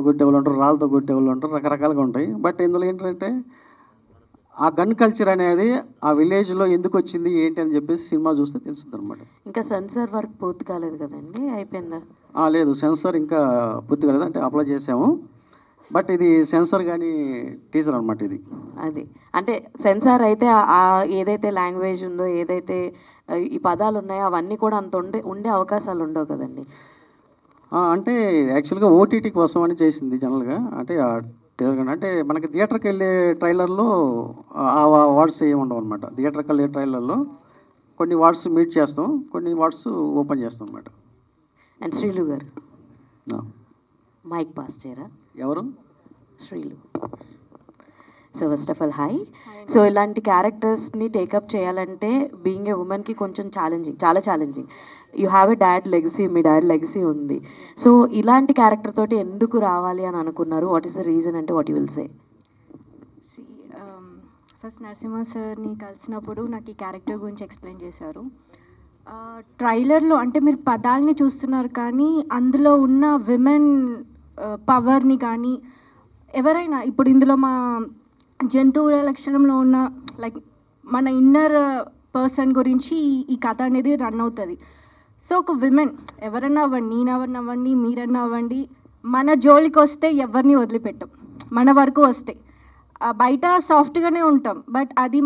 కొట్టేవాళ్ళు ఉంటారు, రాళ్ళతో కొట్టేవాళ్ళు ఉంటారు, రకరకాలుగా ఉంటాయి. బట్ ఇందులో ఏంటంటే ఆ గన్ కల్చర్ అనేది ఆ విలేజ్‌లో ఎందుకొచ్చింది, ఏంటి అని చెప్పేసి సినిమా చూస్తే తెలుస్తుందనమాట. ఇంకా సెన్సార్ వర్క్ పూర్తి కాలేదు కదండీ, అయిపోయిందా? లేదు, సెన్సార్ ఇంకా పూర్తి కాలేదు. అంటే అప్లై చేసాము. బట్ ఇది సెన్సార్ గాని టీజర్ అనమాట ఇది. అది. అంటే సెన్సార్ అయితే ఏదైతే లాంగ్వేజ్ ఉందో, ఏదైతే ఈ పదాలున్నాయో అవన్నీ కూడా అంత ఉండే అవకాశాలు ఉండవు కదండీ! అంటే యాక్చువల్‌గా ఓటీటీ కోసం అని చేసింది జనరల్‌గా. అంటే టీజర్ అంటే మనకి థియేటర్‌కెళ్ళే ట్రైలర్‌లో ఆ వర్డ్స్ ఏమి ఉండవనమాట. థియేటర్‌కెళ్ళే ట్రైలర్‌లో కొన్ని వర్డ్స్ మ్యూట్ చేస్తాం. కొన్ని వర్డ్స్ ఓపెన్ చేస్తాం అనమాట. అండ్ శ్రీలు గారు ఆ! మైక్ పాస్ చేయరా? ఎవరు? Sreelu. So first of all hi. So ఇలాంటి క్యారెక్టర్స్ని టేకప్ చేయాలంటే బీయింగ్ ఏ ఉమెన్కి కొంచెం ఛాలెంజింగ్, చాలా challenging. You have a dad legacy, me dad legacy ఉంది. సో ఇలాంటి క్యారెక్టర్ తోటి ఎందుకు రావాలి అని అనుకున్నారు? వాట్ ఈస్ ద రీజన్ అంటే what you will say? First Narasimha సార్ని కలిసినప్పుడు నాకు ఈ క్యారెక్టర్ గురించి ఎక్స్ప్లెయిన్ చేశారు. ట్రైలర్లో అంటే మీరు పదాలని చూస్తున్నారు కానీ అందులో ఉన్న విమెన్ పవర్ని కానీ ఎవరైనా ఇప్పుడు ఇందులో మా జంతువుల లక్షణంలో ఉన్న లైక్ మన ఇన్నర్ పర్సన్ గురించి ఈ కథ అనేది రన్ అవుతుంది. సో ఒక విమెన్ ఎవరన్నా అవ్వండి, నేనెవరిని అవ్వండి, మీరన్నా అవ్వండి, మన జోలికి వస్తే ఎవరిని వదిలిపెట్టం. మన వరకు వస్తే బయట సాఫ్ట్గానే ఉంటాం, బట్ అది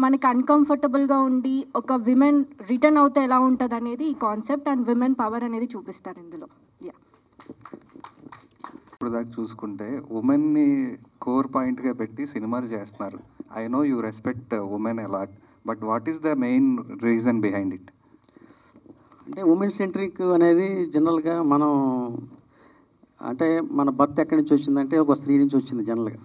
మనకి అన్కంఫర్టబుల్గా ఉండి ఒక విమెన్ రిటర్న్ అవుతే ఎలా ఉంటుంది అనేది ఈ కాన్సెప్ట్ అండ్ విమెన్ పవర్ అనేది చూపిస్తారు ఇందులో. యా, ఇప్పుడు దాకా చూసుకుంటే ఉమెన్ని కోర్ పాయింట్గా పెట్టి సినిమాలు చేస్తున్నారు. I know you respect women a lot, but what is the main reason behind it? అంటే ఉమెన్ సెంట్రిక్ అనేది జనరల్గా మనం అంటే మన బర్త్ ఎక్కడి నుంచి వచ్చిందంటే ఒక స్త్రీ నుంచి వచ్చింది జనరల్గా.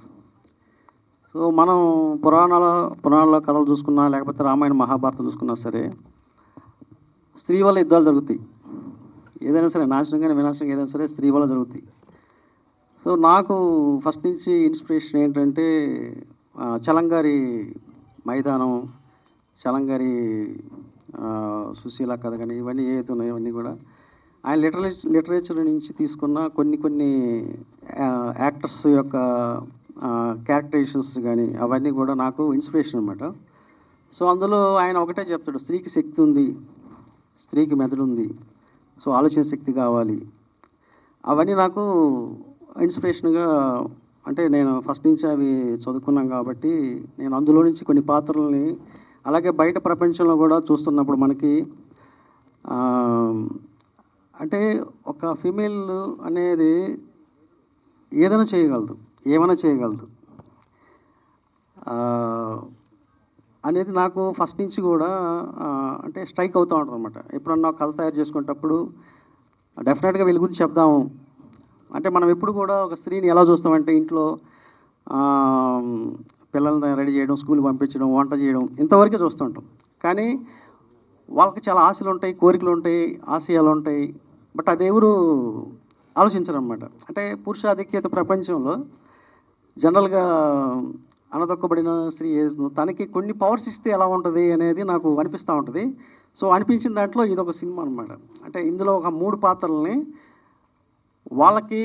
సో మనం పురాణాల్లో కథలు చూసుకున్నా, లేకపోతే రామాయణ మహాభారతం చూసుకున్నా సరే, స్త్రీ వల్ల యుద్ధాలు జరుగుతాయి. ఏదైనా సరే నాశనం కానీ వినాశనం ఏదైనా సరే స్త్రీ వల్ల జరుగుతాయి. సో నాకు ఫస్ట్ నుంచి ఇన్స్పిరేషన్ ఏంటంటే చలంగారి మైదానం, చలంగారి సుశీల కథ కానీ ఇవన్నీ ఏవైతే ఉన్నాయో ఇవన్నీ కూడా ఆయన లిటరేచర్ నుంచి తీసుకున్న కొన్ని యాక్టర్స్ యొక్క క్యారెక్టరైజేషన్స్ కానీ అవన్నీ కూడా నాకు ఇన్స్పిరేషన్ అనమాట. సో అందులో ఆయన ఒకటే చెప్తాడు, స్త్రీకి శక్తి ఉంది, స్త్రీకి మెదడు ఉంది, సో ఆలోచన శక్తి కావాలి. అవన్నీ నాకు ఇన్స్పిరేషన్గా, అంటే నేను ఫస్ట్ నుంచి అవి చదువుకున్నాను కాబట్టి నేను అందులో నుంచి కొన్ని పాత్రల్ని అలాగే బయట ప్రపంచంలో కూడా చూస్తున్నప్పుడు మనకి అంటే ఒక ఫీమేల్ అనేది ఏదైనా చేయగలదు, ఏమైనా చేయగలదు అనేది నాకు ఫస్ట్ నుంచి కూడా అంటే స్ట్రైక్ అవుతూ ఉంటుంది అనమాట. ఎప్పుడన్నా కథ తయారు చేసుకునేటప్పుడు డెఫినెట్గా వీళ్ళ గురించి చెప్దాము. అంటే మనం ఎప్పుడు కూడా ఒక స్త్రీని ఎలా చూస్తామంటే ఇంట్లో పిల్లల్ని రెడీ చేయడం, స్కూల్కి పంపించడం, వంట చేయడం ఇంతవరకే చూస్తుంటాం. కానీ వాళ్ళకి చాలా ఆశలు ఉంటాయి, కోరికలు ఉంటాయి, ఆశయాలు ఉంటాయి. బట్ అది ఎవరు ఆలోచించరు అనమాట. అంటే పురుషాధిక్యత ప్రపంచంలో జనరల్గా అనదొక్కబడిన స్త్రీ తనకి కొన్ని పవర్స్ ఇస్తే ఎలా ఉంటుంది అనేది నాకు అనిపిస్తూ ఉంటుంది. సో అనిపించిన దాంట్లో ఇదొక సినిమా అనమాట. అంటే ఇందులో ఒక 3 పాత్రల్ని వాళ్ళకి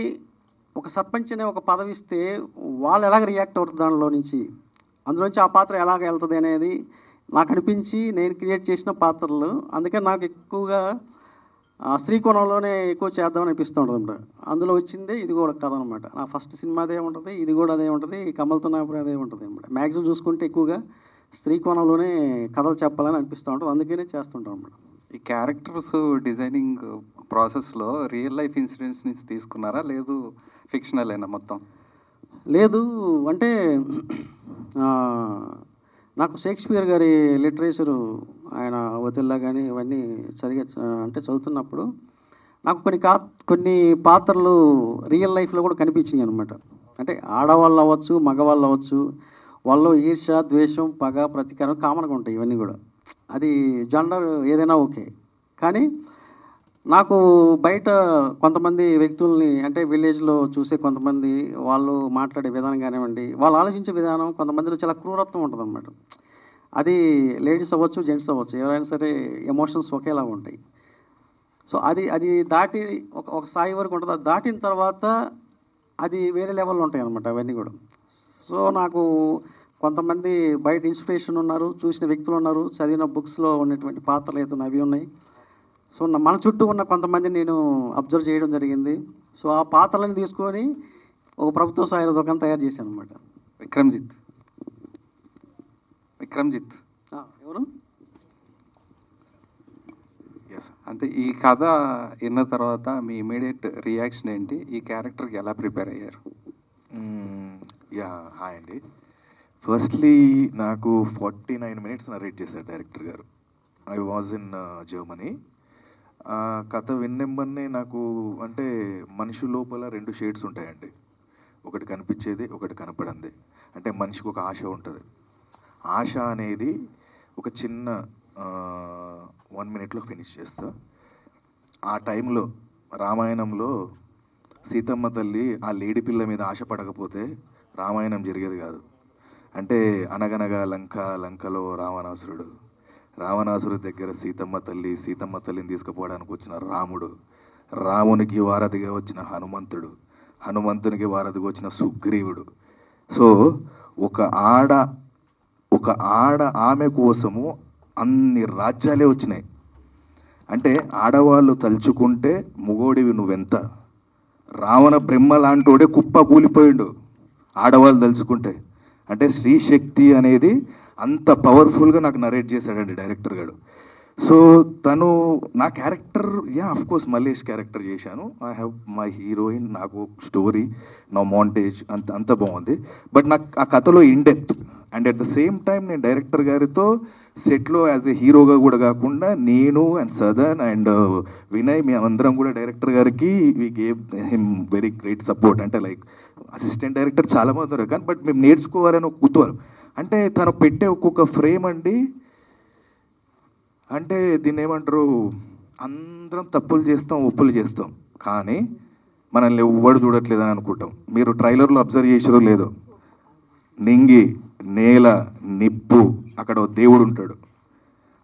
ఒక సర్పంచ్ అనే ఒక పదవి ఇస్తే వాళ్ళు ఎలాగ రియాక్ట్ అవుతుంది దానిలో నుంచి, అందులోంచి ఆ పాత్ర ఎలాగ వెళ్తుంది అనేది నాకు అనిపించి నేను క్రియేట్ చేసిన పాత్రలు. అందుకే నాకు ఎక్కువగా స్త్రీ కోణంలోనే ఎక్కువ చేద్దామని అనిపిస్తూ ఉంటుంది అనమాట. అందులో వచ్చిందే ఇది కూడా కథ అనమాట. నా ఫస్ట్ సినిమా అదే ఉంటుంది, ఇది కూడా అదే ఉంటుంది, కమల్తో నాపురం అదే ఉంటుంది అనమాట. మ్యాక్సిమం చూసుకుంటే ఎక్కువగా స్త్రీ కోణంలోనే కథలు చెప్పాలని అనిపిస్తూ ఉంటుంది, అందుకనే చేస్తుంటాం అనమాట. ఈ క్యారెక్టర్స్ డిజైనింగ్ ప్రాసెస్లో రియల్ లైఫ్ ఇన్సిడెంట్స్ నుంచి తీసుకున్నారా, లేదు ఫిక్షనల్ అయినా మొత్తం? లేదు, అంటే నాకు షేక్స్పియర్ గారి లిటరేచరు ఆయన ఒతిల్లా కానీ ఇవన్నీ చదువుతున్నప్పుడు నాకు కొన్ని పాత్రలు రియల్ లైఫ్లో కూడా కనిపించినాయి అనమాట. అంటే ఆడవాళ్ళు అవ్వచ్చు, మగవాళ్ళు అవ్వచ్చు, వాళ్ళు ఈర్ష్య, ద్వేషం, పగ, ప్రతీకారం కామన్గా ఉంటాయి ఇవన్నీ కూడా. అది జెండర్ ఏదైనా ఓకే. కానీ నాకు బయట కొంతమంది వ్యక్తుల్ని అంటే విలేజ్లో చూసే కొంతమంది వాళ్ళు మాట్లాడే విధానం కానివ్వండి, వాళ్ళు ఆలోచించే విధానం కొంతమందిలో చాలా క్రూరత్వం ఉంటుందన్నమాట. అది లేడీస్ అవ్వచ్చు, జెంట్స్ అవ్వచ్చు, ఎవరైనా సరే ఎమోషన్స్ ఒకేలాగా ఉంటాయి. సో అది దాటి ఒక స్థాయి వరకు ఉంటుంది. అది దాటిన తర్వాత అది వేరే లెవెల్లో ఉంటాయి అన్నమాట అవన్నీ కూడా. సో నాకు కొంతమంది బయట ఇన్స్పిరేషన్ ఉన్నారు, చూసిన వ్యక్తులు ఉన్నారు, చదివిన బుక్స్లో ఉన్నటువంటి పాత్రలు అయితే అవి ఉన్నాయి. సో మన చుట్టూ ఉన్న కొంతమందిని నేను అబ్జర్వ్ చేయడం జరిగింది. సో ఆ పాత్రలను తీసుకొని ఒక ప్రభుత్వ స్థాయి దుకాణం తయారు చేశాను అనమాట. విక్రమ్జిత్ ఎవరు? ఎస్. అంటే ఈ కథ విన్న తర్వాత మీ ఇమీడియట్ రియాక్షన్ ఏంటి? ఈ క్యారెక్టర్కి ఎలా ప్రిపేర్ అయ్యారు? హాయ్ అండి. ఫస్ట్లీ నాకు 49 minutes నరేట్ చేశారు డైరెక్టర్ గారు. I was in Germany. కథ విన్నెంబన్నే నాకు అంటే మనిషి లోపల 2 షేడ్స్ ఉంటాయండి. ఒకటి కనిపించేది, ఒకటి కనపడంది. అంటే మనిషికి ఒక ఆశ ఉంటుంది. ఆశ అనేది ఒక చిన్న 1 minute ఫినిష్ చేస్తా. ఆ టైంలో రామాయణంలో సీతమ్మ తల్లి ఆ లేడి పిల్ల మీద ఆశపడకపోతే రామాయణం జరిగేది కాదు. అంటే అనగనగా లంకలో రావణాసురుడి దగ్గర సీతమ్మ తల్లిని తీసుకుపోవడానికి వచ్చిన రామునికి వారధిగా వచ్చిన హనుమంతునికి వారధిగా వచ్చిన సుగ్రీవుడు. సో ఒక ఆడ ఆమె కోసము అన్ని రాజ్యాలే వచ్చినాయి. అంటే ఆడవాళ్ళు తలుచుకుంటే మొగోడివి నువ్వెంత, రావణ బ్రహ్మ లాంటోడే కుప్ప కూలిపోయిండు ఆడవాళ్ళు తలుచుకుంటే. అంటే స్త్రీ శక్తి అనేది అంత పవర్ఫుల్గా నాకు నరేట్ చేశాడండి డైరెక్టర్ గారు. సో తను నా క్యారెక్టర్ కోర్స్ మల్లేష్ క్యారెక్టర్ చేశాను. ఐ హ్యావ్ మై హీరోయిన్, నాకు స్టోరీ, నా మాంటేజ్ అంత బాగుంది. బట్ నాకు ఆ కథలో in depth and at the same time నేను డైరెక్టర్ గారితో సెట్లో యాజ్ ఏ హీరోగా కూడా కాకుండా నేను అండ్ సదన్ అండ్ వినయ్ మేమందరం కూడా డైరెక్టర్ గారికి we gave him very great support. అంటే లైక్ అసిస్టెంట్ డైరెక్టర్ చాలా మంది ఉన్నారు కానీ బట్ మేము నేర్చుకోవాలని ఒక కుతూహలం. అంటే తను పెట్టే ఒక్కొక్క ఫ్రేమ్ అండి, అంటే దీన్ని ఏమంటారు, అందరం తప్పులు చేస్తాం, ఒప్పులు చేస్తాం, కానీ మనల్ని ఎవ్వడు చూడట్లేదని అనుకుంటాం. మీరు ట్రైలర్లో అబ్జర్వ్ చేసారో లేదో, నింగి, నేల, నిప్పు, అక్కడ దేవుడు ఉంటాడు.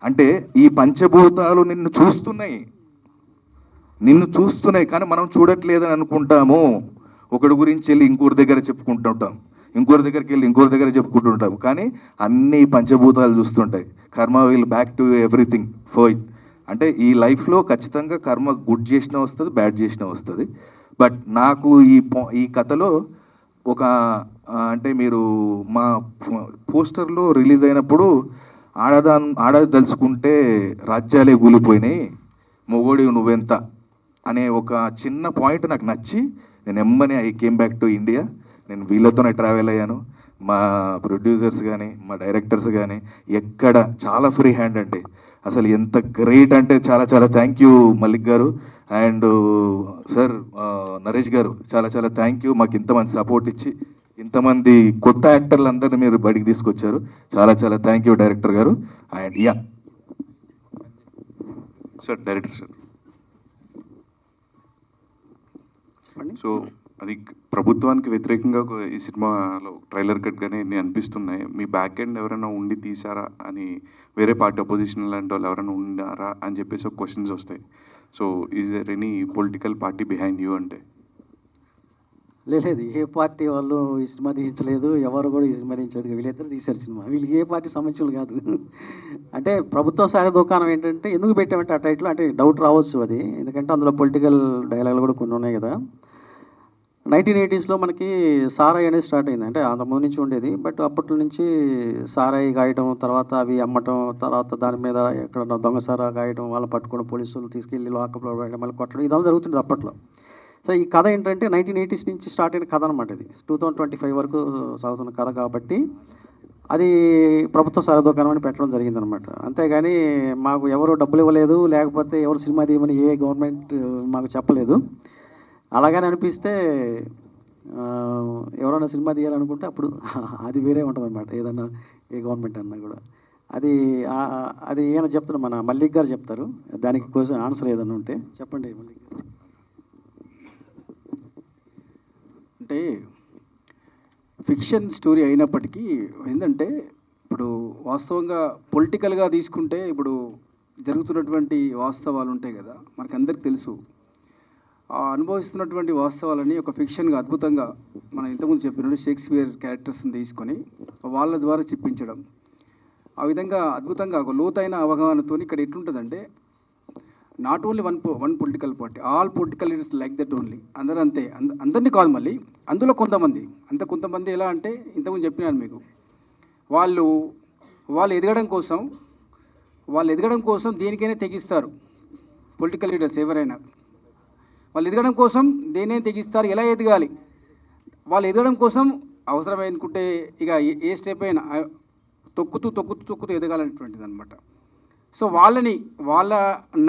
అంటే ఈ పంచభూతాలు నిన్ను చూస్తున్నాయి కానీ మనం చూడట్లేదని అనుకుంటాము. ఒకటి గురించి వెళ్ళి ఇంకోరి దగ్గర చెప్పుకుంటుంటాం, ఇంకోరి దగ్గరికి వెళ్ళి ఇంకోరి దగ్గర చెప్పుకుంటుంటాం, కానీ అన్ని పంచభూతాలు చూస్తుంటాయి. కర్మ will back to everything for it. అంటే ఈ లైఫ్లో ఖచ్చితంగా కర్మ గుడ్ చేసినా వస్తుంది, బ్యాడ్ చేసినా వస్తుంది. బట్ నాకు ఈ కథలో ఒక అంటే మీరు మా పోస్టర్లో రిలీజ్ అయినప్పుడు ఆడది తలుచుకుంటే రాజ్యాలే కూలిపోయినాయి, మొగోడివి నువ్వెంత అనే ఒక చిన్న పాయింట్ నాకు నచ్చి నేను ఎమ్మని I came back to India. నేను వీళ్ళతోనే ట్రావెల్ అయ్యాను. మా ప్రొడ్యూసర్స్ కానీ మా డైరెక్టర్స్ కానీ ఎక్కడ చాలా ఫ్రీ హ్యాండ్ అండి. అసలు ఎంత గ్రేట్ అంటే చాలా చాలా థ్యాంక్ యూ మల్లిక్ గారు అండ్ సార్ నరేష్ గారు, చాలా చాలా థ్యాంక్ యూ. మాకు ఇంతమంది సపోర్ట్ ఇచ్చి ఇంతమంది కొత్త యాక్టర్లు అందరినీ మీరు బయటికి తీసుకొచ్చారు. చాలా చాలా థ్యాంక్ యూ డైరెక్టర్ గారు. And sir director sir, so అది ప్రభుత్వానికి వ్యతిరేకంగా ఈ సినిమాలో ట్రైలర్ కట్ కానీ ఇన్ని అనిపిస్తున్నాయి. మీ బ్యాక్ ఎండ్ ఎవరైనా ఉండి తీసారా అని, వేరే పార్టీ అపోజిషన్ లాంటి వాళ్ళు ఎవరైనా ఉన్నారా అని చెప్పేసి ఒక క్వశ్చన్స్ వస్తాయి. So is there any political party behind you? అంటే లేదు, ఏ పార్టీ వాళ్ళు ఈ సినిమా తీయించలేదు, ఎవరు కూడా ఈ సినిమా తీయించలేదు. వీళ్ళిద్దరు తీశారు సినిమా. వీళ్ళకి ఏ పార్టీ సమస్యలు కాదు. అంటే ప్రభుత్వ స్థాయి దుకాణం ఏంటంటే ఎందుకు పెట్టామంటే ఆ టైటిల్ అంటే డౌట్ రావచ్చు అది, ఎందుకంటే అందులో పొలిటికల్ డైలాగులు కూడా కొన్ని ఉన్నాయి కదా. 1980s మనకి సారాయి అనేది స్టార్ట్ అయింది. అంటే అంతకుముందు నుంచి ఉండేది, బట్ అప్పట్లో నుంచి సారాయి గాయటం, తర్వాత అవి అమ్మటం, తర్వాత దాని మీద ఎక్కడ దొంగ సారా గాయటం, వాళ్ళని పట్టుకుని పోలీసులు తీసుకెళ్ళి లాకప్లో వేయడం, మళ్ళీ కొట్టడం, ఇదంతా జరుగుతుంది అప్పట్లో. సో ఈ కథ ఏంటంటే 1980s నుంచి స్టార్ట్ అయిన కథ అనమాట. ఇది 2025 వరకు సాగుతున్న కథ కాబట్టి అది ప్రభుత్వ సారా దుకాణం అని పెట్టడం జరిగిందనమాట. అంతేగాని మాకు ఎవరు డబ్బులు ఇవ్వలేదు, లేకపోతే ఎవరు సినిమా తీయమని ఏ గవర్నమెంట్ మాకు చెప్పలేదు. అలాగని అనిపిస్తే ఎవరైనా సినిమా తీయాలనుకుంటే అప్పుడు అది వేరే ఉంటుంది అనమాట. ఏదన్నా ఏ గవర్నమెంట్ అన్నా కూడా అది ఏమైనా చెప్తారు, మన మల్లిక్ గారు చెప్తారు. దానికి కోసం ఆన్సర్ ఏదన్నా ఉంటే చెప్పండి మల్లిక్ గారు. అంటే ఫిక్షన్ స్టోరీ అయినప్పటికీ ఏంటంటే ఇప్పుడు వాస్తవంగా పొలిటికల్గా తీసుకుంటే ఇప్పుడు జరుగుతున్నటువంటి వాస్తవాలు ఉంటాయి కదా, మనకు అందరికి తెలుసు. ఆ అనుభవిస్తున్నటువంటి వాస్తవాలని ఒక ఫిక్షన్గా అద్భుతంగా మనం ఇంతకుముందు చెప్పినట్టు షేక్స్పియర్ క్యారెక్టర్స్ని తీసుకొని వాళ్ళ ద్వారా చెప్పించడం, ఆ విధంగా అద్భుతంగా ఒక లోతైన అవగాహనతో ఇక్కడ ఎట్లుంటుందంటే not only one political party, all political leaders like that only. అందరూ అంతే, అందరినీ కాదు, మళ్ళీ అందులో కొంతమంది ఎలా అంటే ఇంతకుముందు చెప్పినాను మీకు, వాళ్ళు ఎదగడం కోసం దేనికైనా తెగిస్తారు. పొలిటికల్ లీడర్స్ ఎవరైనా వాళ్ళు ఎదగడం కోసం దేనికైనా తెగిస్తారు. ఎలా ఎదగాలి, వాళ్ళు ఎదగడం కోసం అవసరమనుకుంటే ఇక ఏ స్టెప్ అయినా తొక్కుతూ ఎదగాలనేటువంటిది అనమాట. సో వాళ్ళ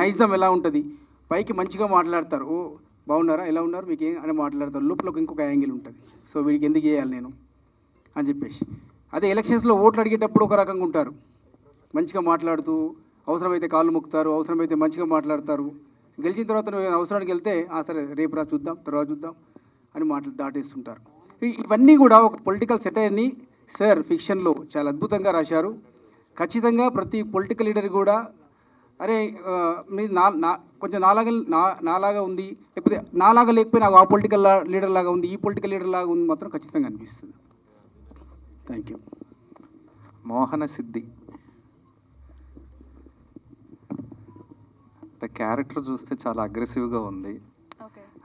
నైజం ఎలా ఉంటుంది, పైకి మంచిగా మాట్లాడతారు, ఓ బాగున్నారా, ఎలా ఉన్నారు, మీకు ఏం అని మాట్లాడతారు, లోపల ఇంకొక యాంగిల్ ఉంటుంది. సో వీడికి ఎందుకు చేయాలి నేను అని చెప్పేసి. అదే ఎలక్షన్స్లో ఓట్లు అడిగేటప్పుడు ఒక రకంగా ఉంటారు, మంచిగా మాట్లాడుతూ, అవసరమైతే కాళ్ళు మొక్కుతారు, అవసరమైతే మంచిగా మాట్లాడతారు. గెలిచిన తర్వాత నువ్వు అవసరానికి వెళ్తే సరే రేపు రా చూద్దాం, తర్వాత చూద్దాం అని మాటలు దాటేస్తుంటారు. ఇవన్నీ కూడా ఒక పొలిటికల్ సెటైర్ని సార్ ఫిక్షన్లో చాలా అద్భుతంగా రాశారు. ఖచ్చితంగా ప్రతి పొలిటికల్ లీడర్ కూడా అరే మీరు కొంచెం నాలాగా ఉంది, లేకపోతే నాలాగా లేకపోయినా ఆ పొలిటికల్ లీడర్ లాగా ఉంది, ఈ పొలిటికల్ లీడర్ లాగా ఉంది మాత్రం ఖచ్చితంగా అనిపిస్తుంది. Thank you. Mohana Siddhi character చూస్తే చాలా అగ్రెసివ్గా ఉంది.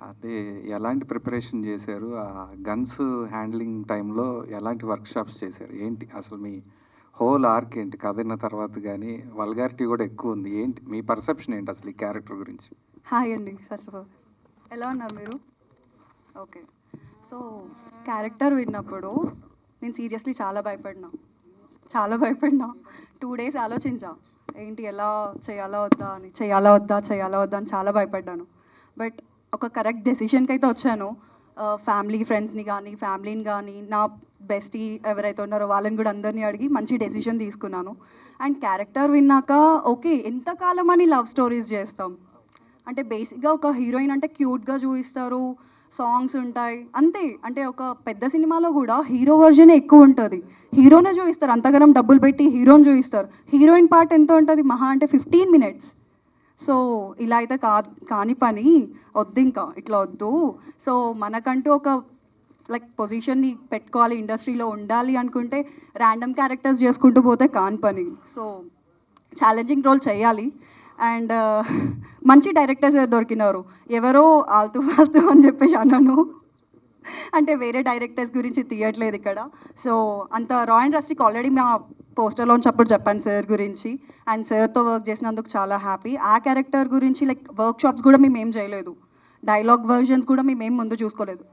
అదే ఎలాంటి ప్రిపరేషన్ చేశారు, ఆ గన్స్ హ్యాండ్లింగ్ టైంలో ఎలాంటి వర్క్షాప్స్ చేశారు, ఏంటి అసలు మీ హోల్ ఆర్క్ ఏంటి, కథ విన్న తర్వాత కానీ వల్గారిటీ కూడా ఎక్కువ ఉంది, ఏంటి మీ పర్సెప్షన్ ఏంటి అసలు ఈ క్యారెక్టర్ గురించి? హాయ్ అండి, ఫస్ట్ ఆఫ్ ఆల్ ఎలా ఉన్నారు మీరు? ఓకే, సో క్యారెక్టర్ విన్నప్పుడు నేను సీరియస్లీ చాలా భయపడినా 2 days ఆలోచించా ఏంటి ఎలా చేయాలా వద్దా అని చాలా భయపడ్డాను. బట్ ఒక కరెక్ట్ డెసిషన్కి అయితే వచ్చాను. ఫ్యామిలీని కానీ నా బెస్టీ ఎవరైతే ఉన్నారో వాళ్ళని కూడా అందరినీ అడిగి మంచి డెసిషన్ తీసుకున్నాను. అండ్ క్యారెక్టర్ విన్నాక ఓకే, ఎంతకాలం అని లవ్ స్టోరీస్ చేస్తాం అంటే బేసిక్గా ఒక హీరోయిన్ అంటే క్యూట్గా చూపిస్తారు, సాంగ్స్ ఉంటాయి అంతే. అంటే ఒక పెద్ద సినిమాలో కూడా హీరో వర్జనే ఎక్కువ ఉంటుంది, హీరోనే చూపిస్తారు, అంతగానం డబ్బులు పెట్టి హీరోని చూపిస్తారు. హీరోయిన్ పార్ట్ ఎంత ఉంటుంది, మహా అంటే 15 minutes. సో ఇలా అయితే కాని పని, వద్దు ఇంకా ఇట్లా వద్దు. సో మనకంటూ ఒక పొజిషన్ని పెట్టుకోవాలి, ఇండస్ట్రీలో ఉండాలి అనుకుంటే ర్యాండమ్ క్యారెక్టర్స్ చేసుకుంటూ పోతే కాని పని. సో ఛాలెంజింగ్ రోల్ చేయాలి. అండ్ మంచి డైరెక్టర్స్ దొరికినారు, ఎవరో ఆల్తూ ఫాల్తూ అని చెప్పేసి అన్నాను, అంటే వేరే డైరెక్టర్స్ గురించి తీయట్లేదు ఇక్కడ. సో అంత రా అండ్ రస్టిక్ ఆల్రెడీ మా పోస్టర్లో ఉన్నప్పుడు చెప్పాను సార్ గురించి, అండ్ సార్తో వర్క్ చేసినందుకు చాలా హ్యాపీ. ఆ క్యారెక్టర్ గురించి వర్క్ షాప్స్ కూడా మేము ఏం చేయలేదు, డైలాగ్ వర్జన్స్ కూడా మేము ఏం ముందు చూసుకోలేదు.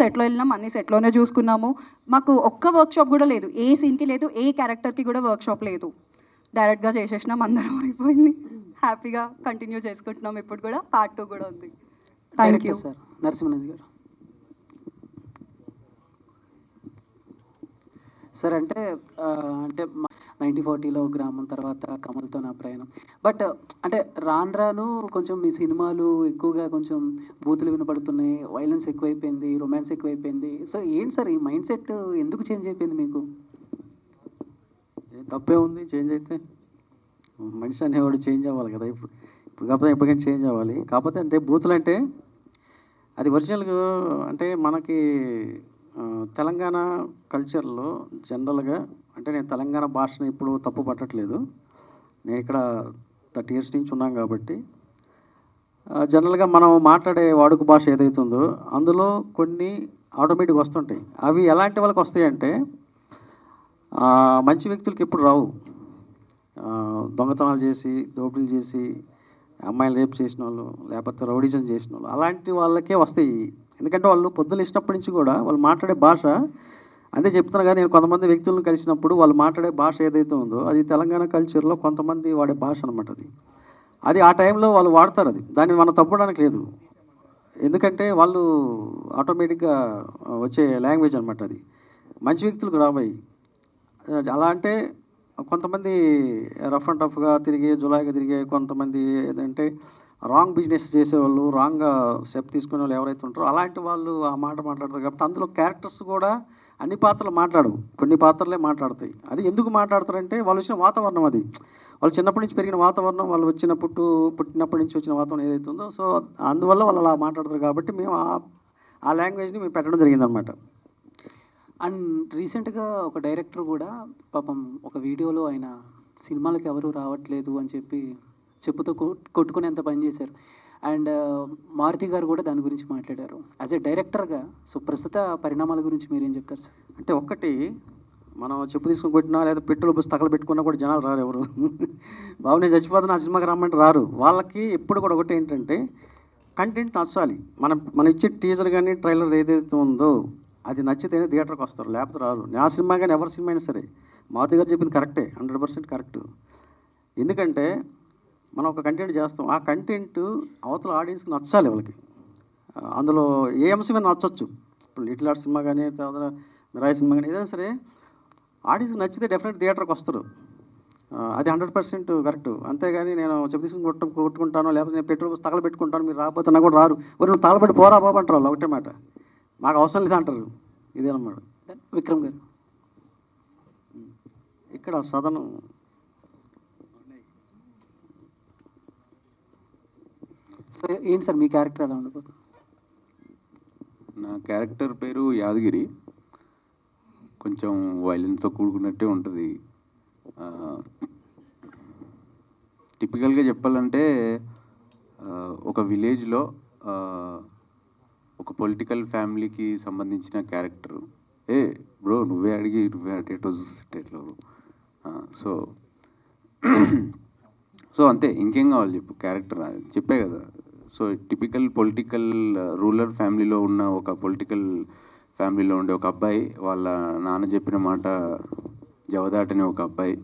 సెట్లో వెళ్ళినాం, అన్ని సెట్లోనే చూసుకున్నాము. మాకు ఒక్క వర్క్ షాప్ కూడా లేదు, ఏ సీన్కి లేదు, ఏ క్యారెక్టర్కి కూడా వర్క్ షాప్ లేదు. డైరెక్ట్గా చేసేసినాం, అందరం అయిపోయింది, హ్యాపీగా కంటిన్యూ చేసుకుంటున్నాం. ఇప్పుడు కూడా Part 2 కూడా ఉంది. Thank you sir. నరసింహనాథ్ గారు సార్. అంటే 1940లో గ్రామం తర్వాత కమల్తో నా ప్రయాణం. బట్ అంటే రాను కొంచెం మీ సినిమాలు ఎక్కువగా కొంచెం బూతులు వినపడుతున్నాయి, వైలెన్స్ ఎక్కువైపోయింది, రొమాన్స్ ఎక్కువైపోయింది. సో ఏంటి సార్ ఈ మైండ్ సెట్ ఎందుకు చేంజ్ అయిపోయింది మీకు? తప్పే ఉంది చేంజ్ అయితే, మనిషి అనేవాడు చేంజ్ అవ్వాలి కదా. ఇప్పుడు కాకపోతే ఎప్పటికైనా చేంజ్ అవ్వాలి. కాకపోతే అంటే బూతులు అంటే అది ఒరిజినల్గా అంటే మనకి తెలంగాణ కల్చర్లో జనరల్గా, అంటే నేను తెలంగాణ భాషను ఇప్పుడు తప్పు పట్టట్లేదు, నేను ఇక్కడ 30 years నుంచి ఉన్నాం కాబట్టి జనరల్గా మనం మాట్లాడే వాడుక భాష ఏదైతే ఉందో అందులో కొన్ని ఆటోమేటిక్గా వస్తుంటాయి. అవి ఎలాంటి వాళ్ళకి వస్తాయంటే మంచి వ్యక్తులకి ఎప్పుడు రావు. దొంగతనాలు చేసి, దోపిడీలు చేసి, అమ్మాయిలు రేపు చేసిన వాళ్ళు, లేకపోతే రౌడీజం చేసిన వాళ్ళు, అలాంటి వాళ్ళకే వస్తాయి. ఎందుకంటే వాళ్ళు పొద్దున ఇచ్చినప్పటి నుంచి కూడా వాళ్ళు మాట్లాడే భాష, అదే చెప్తున్నా కానీ నేను కొంతమంది వ్యక్తులను కలిసినప్పుడు వాళ్ళు మాట్లాడే భాష ఏదైతే ఉందో అది తెలంగాణ కల్చర్లో కొంతమంది వాడే భాష అనమాట. అది ఆ టైంలో వాళ్ళు వాడతారు, అది దాన్ని మనం తప్పడానికి లేదు. ఎందుకంటే వాళ్ళు ఆటోమేటిక్గా వచ్చే లాంగ్వేజ్ అనమాట. అది మంచి వ్యక్తులకు రాబోయి అలా అంటే కొంతమంది రఫ్ అండ్ టఫ్గా తిరిగి జులాయిగా తిరిగే కొంతమంది ఏదంటే రాంగ్ బిజినెస్ చేసేవాళ్ళు, రాంగ్గా స్టెప్ తీసుకునే వాళ్ళు ఎవరైతే ఉంటారో అలాంటి వాళ్ళు ఆ మాట మాట్లాడతారు. కాబట్టి అందులో క్యారెక్టర్స్ కూడా అన్ని పాత్రలు మాట్లాడవు, కొన్ని పాత్రలే మాట్లాడతాయి. అది ఎందుకు మాట్లాడతారంటే వాళ్ళు వచ్చిన వాతావరణం, అది వాళ్ళు చిన్నప్పటి నుంచి పెరిగిన వాతావరణం, వాళ్ళు పుట్టినప్పటి నుంచి వచ్చిన వాతావరణం ఏదైతే ఉందో, సో అందువల్ల వాళ్ళు అలా మాట్లాడతారు కాబట్టి మేము ఆ లాంగ్వేజ్ని మేము పెట్టడం జరిగిందనమాట. అండ్ రీసెంట్గా ఒక డైరెక్టర్ కూడా పాపం ఒక వీడియోలో ఆయన సినిమాలకు ఎవరు రావట్లేదు అని చెప్పి చెప్పుతో కొట్టుకునేంత పని చేశారు. అండ్ మారుతి గారు కూడా దాని గురించి మాట్లాడారు. యాజ్ ఎ డైరెక్టర్గా సో ప్రస్తుత పరిణామాల గురించి మీరేం చెప్తారు సార్? అంటే ఒక్కటి, మనం చెప్పు తీసుకుని కొట్టినా లేదా పెట్రోల్ బస్సు తగల పెట్టుకున్నా కూడా జనాలు రారు ఎవరు. బాబు నేను చచ్చిపోతున్నా ఆ సినిమాకి రమ్మంటే రారు. వాళ్ళకి ఎప్పుడు కూడా ఒకటి ఏంటంటే కంటెంట్ నచ్చాలి. మనం ఇచ్చే టీజర్ కానీ ట్రైలర్ ఏదైతే ఉందో అది నచ్చితేనే థియేటర్కి వస్తారు, లేకపోతే రారు. నా సినిమా కానీ ఎవరి సినిమా అయినా సరే. మారుతి గారు చెప్పింది కరెక్టే, 100% కరెక్ట్. ఎందుకంటే మనం ఒక కంటెంట్ చేస్తాం, ఆ కంటెంట్ అవతల ఆడియన్స్కి నచ్చాలి వాళ్ళకి. అందులో ఏ అంశమైనా నచ్చవచ్చు. ఇప్పుడు లిటిల్ ఆర్ట్ సినిమా కానీ తర్వాత మిరాయి సినిమా కానీ ఏదైనా సరే ఆడియన్స్కి నచ్చితే డెఫినెట్ థియేటర్కి వస్తారు. అది 100% కరెక్ట్. అంతేగాని నేను చెప్పు తీసుకుని కొట్టుకుంటాను, లేకపోతే నేను పెట్రోల్ తగల పెట్టుకుంటాను, మీరు రాకపోతే నాకు కూడా రారు, నువ్వు తగలబెట్టి పోరా బాబు అంటారు వాళ్ళు. ఒకటే మాట, మాకు అవసరం లేదు అంటారు. ఇదేనమాట. విక్రమ్ గారు ఇక్కడ సదనం సో ఏంటి సార్ మీ క్యారెక్టర్ ఎలా ఉండబోతుంది? నా క్యారెక్టర్ పేరు యాదగిరి. కొంచెం వైలెన్స్తో కూడుకున్నట్టే ఉంటుంది. టిపికల్గా చెప్పాలంటే ఒక విలేజ్లో ఒక పొలిటికల్ ఫ్యామిలీకి సంబంధించిన క్యారెక్టర్. బ్రో నువ్వే అటేటో చూసేటట్లు. సో అంతే, ఇంకేం కావాలి చెప్పు. క్యారెక్టర్ చెప్పే కదా. సో టిపికల్ పొలిటికల్ రూరల్ ఫ్యామిలీలో ఉన్న ఒక పొలిటికల్ ఫ్యామిలీలో ఉండే ఒక అబ్బాయి, వాళ్ళ నాన్న చెప్పిన మాట జవదాటని ఒక అబ్బాయి.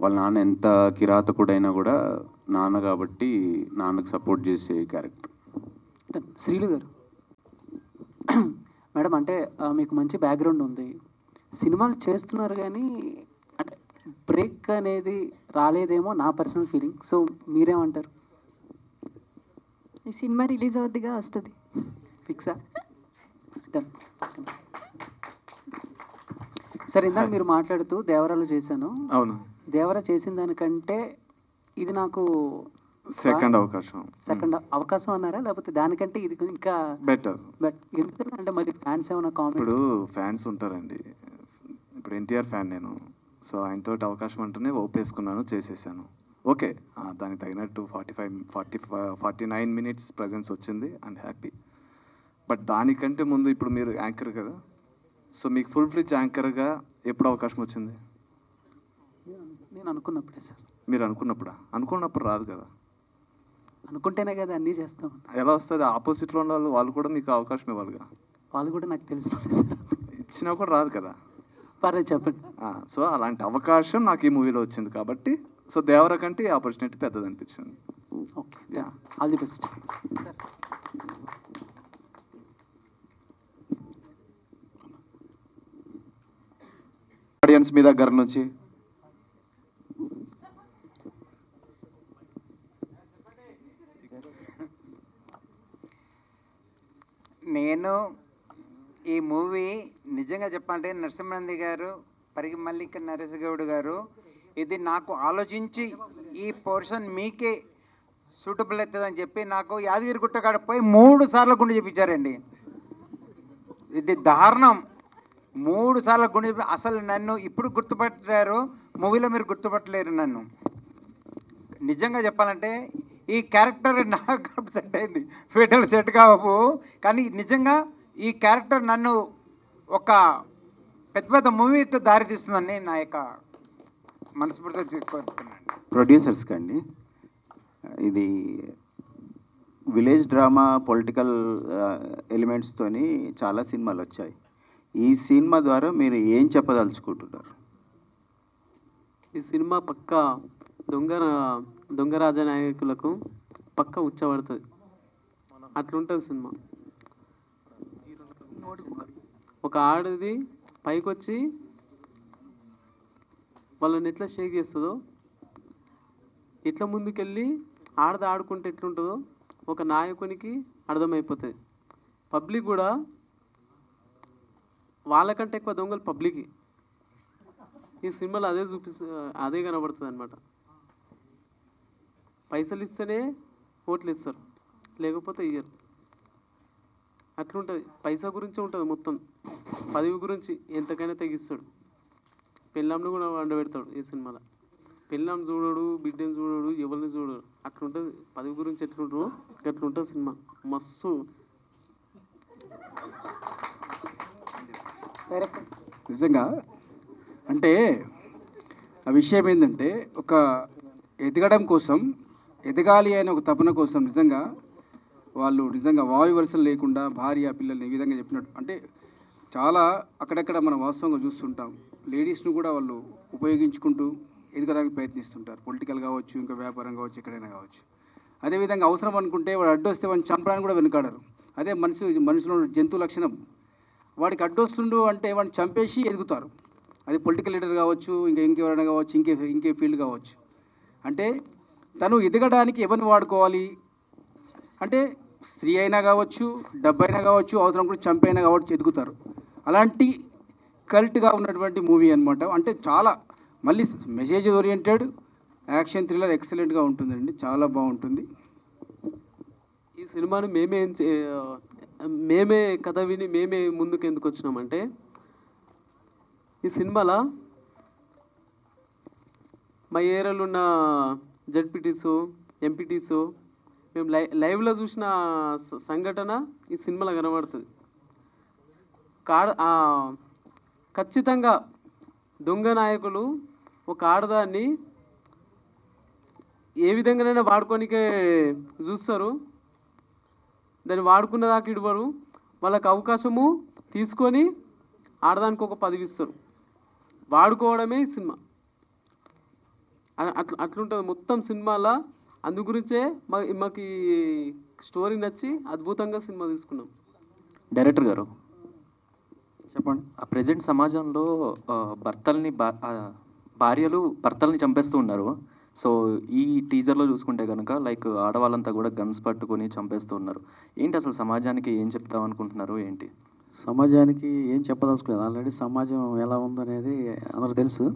వాళ్ళ నాన్న ఎంత కిరాతకుడైనా కూడా నాన్న కాబట్టి నాన్నకు సపోర్ట్ చేసే క్యారెక్టర్. శ్రీలు గారు మేడం, అంటే మీకు మంచి బ్యాక్గ్రౌండ్ ఉంది, సినిమాలు చేస్తున్నారు కానీ అంటే బ్రేక్ అనేది రాలేదేమో నా పర్సనల్ ఫీలింగ్. సో మీరేమంటారు? ఈ సినిమా రిలీజ్ అవుద్దిగా, వస్తుంది. ఫిక్సా? సరే, ఇందాక మీరు మాట్లాడుతూ దేవరాలు చేశాను. అవును, దేవరా చేసిన దానికంటే ఇది నాకు సెకండ్ అవకాశం అన్నారా, లేకపోతే దానికంటే ఇది ఇంకా బెటర్? ఎందుకంటే మరి ఫ్యాన్స్ ఏమైనా కామెంట్? ఇప్పుడు ఫ్యాన్స్ ఉంటారండి. ఇప్పుడు ఎన్టీఆర్ ఫ్యాన్ నేను. సో ఆయనతో అవకాశం అంటూనే ఒప్పేసుకున్నాను, చేసేసాను. ఓకే, దానికి తగినట్టు 49 minutes ప్రజెన్స్ వచ్చింది అండ్ హ్యాపీ. బట్ దానికంటే ముందు ఇప్పుడు మీరు యాంకర్ కదా, సో మీకు ఫుల్ ఫ్లిజ్ యాంకర్గా ఎప్పుడు అవకాశం వచ్చింది? నేను అనుకున్నప్పుడే సార్. మీరు అనుకున్నప్పుడు రాదు కదా. అనుకుంటేనే కదా అన్నీ చేస్తాం. ఎలా వస్తుంది? ఆపోజిట్లో ఉన్న వాళ్ళు కూడా మీకు అవకాశం ఇవ్వాలిగా. వాళ్ళు కూడా నాకు తెలుసు, ఇచ్చినా కూడా రాదు కదా. పర్లేదు చెప్పండి. సో అలాంటి అవకాశం నాకు ఈ మూవీలో వచ్చింది కాబట్టి, సో దేవర కంటే ఈ ఆపర్చునిటీ పెద్దది అనిపించింది. Okay, all the best. Audience మీ దగ్గర నుంచి నేను ఈ మూవీ నిజంగా చెప్పాలంటే నరసింహనంది గారు, పరిగి మల్లిక నరసింహగౌడ్ గారు ఇది నాకు ఆలోచించి ఈ పోర్షన్ మీకే సూటబుల్ అవుతుందని చెప్పి నాకు యాదగిరి గుట్టకాడ పోయి 3 సార్లు గుండె చూపించారండి. ఇది దారుణం. 3 సార్లు గుండె అసలు నన్ను ఇప్పుడు గుర్తుపట్టారు, మూవీలో మీరు గుర్తుపట్టలేరు నన్ను. నిజంగా చెప్పాలంటే ఈ క్యారెక్టర్ నాకు సెట్ అయింది, ఫెటల్ సెట్ కావు కానీ నిజంగా ఈ క్యారెక్టర్ నన్ను ఒక పెద్ద మూవీతో దారితీస్తుందని నా యొక్క మనస్ఫూర్తిగా తీసుకుంటున్నాను. ప్రొడ్యూసర్స్ కండి, ఇది విలేజ్ డ్రామా పొలిటికల్ ఎలిమెంట్స్తోని చాలా సినిమాలు వచ్చాయి. ఈ సినిమా ద్వారా మీరు ఏం చెప్పదలుచుకుంటున్నారు? ఈ సినిమా పక్క దొంగ రాజనాయకులకు పక్క ఉచ్చబడుతుంది, అట్లుంటుంది సినిమా. ఒక ఆడది పైకి వచ్చి వాళ్ళని ఎట్లా షేక్ చేస్తుందో, ఎట్లా ముందుకెళ్ళి ఆడది ఆడుకుంటే ఎట్లుంటుందో ఒక నాయకునికి అర్థమైపోతుంది. పబ్లిక్ కూడా వాళ్ళకంటే ఎక్కువ దొంగలు పబ్లిక్. ఈ సినిమాలో అదే కనబడుతుంది అనమాట. పైసలు ఇస్తేనే ఓట్లు ఇస్తారు, లేకపోతే ఇయ్యరు. అట్లుంటుంది, పైసా గురించి ఉంటుంది మొత్తం. పదవి గురించి ఎంతకైనా తెగిస్తాడు. పెళ్ళాంను కూడా వండబెడతాడు ఈ సినిమాలో. పెళ్ళాం చూడడు, బిడ్డని చూడడు, ఎవరిని చూడడు. అట్లుంటుంది పదవి గురించి. ఎట్లుంటారు అట్లుంటుంది సినిమా. మస్తు నిజంగా అంటే ఆ విషయం ఏంటంటే, ఒక ఎదగడం కోసం, ఎదగాలి అనే ఒక తపన కోసం నిజంగా వాళ్ళు నిజంగా వాయు వరుసలు లేకుండా భార్య పిల్లల్ని ఈ విధంగా చెప్పినట్టు అంటే చాలా అక్కడక్కడ మనం వాస్తవంగా చూస్తుంటాం. లేడీస్ను కూడా వాళ్ళు ఉపయోగించుకుంటూ ఎదగడానికి ప్రయత్నిస్తుంటారు. పొలిటికల్ కావచ్చు, ఇంకా వ్యాపారం కావచ్చు, ఎక్కడైనా కావచ్చు. అదేవిధంగా అవసరం అనుకుంటే వాడు అడ్డొస్తే వాడిని చంపడానికి కూడా వెనుకాడరు. అదే మనిషిలో జంతు లక్షణం. వాడికి అడ్డొస్తుండు అంటే వాడిని చంపేసి ఎదుగుతారు. అది పొలిటికల్ లీడర్ కావచ్చు, ఇంకెవరైనా కావచ్చు, ఇంకే ఫీల్డ్ కావచ్చు. అంటే తను ఎదగడానికి ఎవరిని వాడుకోవాలి అంటే స్త్రీ అయినా కావచ్చు, డబ్బు అయినా కావచ్చు, అవసరం కూడా చంపైనా కావచ్చు, ఎదుగుతారు. అలాంటి కల్ట్గా ఉన్నటువంటి మూవీ అనమాట. అంటే చాలా మళ్ళీ మెసేజ్ ఓరియంటెడ్ యాక్షన్ థ్రిల్లర్ ఎక్సలెంట్గా ఉంటుందండి, చాలా బాగుంటుంది. ఈ సినిమాని మేమే కథ విని మేమే ముందుకు ఎందుకు వచ్చినామంటే, ఈ సినిమాలో మా ఏరియాలో ఉన్న జడ్పీటీసు, ఎంపీటీసు మేము లైవ్లో చూసిన సంఘటన ఈ సినిమాలో కనబడుతుంది. ఖచ్చితంగా దొంగ నాయకులు ఒక ఆడదాన్ని ఏ విధంగానైనా వాడుకోనికే చూస్తారు. దాన్ని వాడుకున్న దాకా ఇవ్వరు. వాళ్ళకి అవకాశము తీసుకొని ఆడదానికి ఒక పదవి ఇస్తారు. వాడుకోవడమే ఈ సినిమా. అట్లుంటుంది మొత్తం సినిమాలో. అందు గురించే మాకు స్టోరీ నచ్చి అద్భుతంగా సినిమా తీసుకున్నాం. డైరెక్టర్ గారు చెప్పండి. ఆ ప్రజెంట్ సమాజంలో భార్యలు భర్తల్ని చంపేస్తూ ఉన్నారు. సో ఈ టీజర్లో చూసుకుంటే కనుక లైక్ ఆడవాళ్ళంతా కూడా గన్స్ పట్టుకొని చంపేస్తూ ఉన్నారు. ఏంటి అసలు సమాజానికి ఏం చెప్తాం అనుకుంటున్నారు ఏంటి? సమాజానికి ఏం చెప్పదలుచుకోలేదు. ఆల్రెడీ సమాజం ఎలా ఉందనేది అందరూ తెలుసు.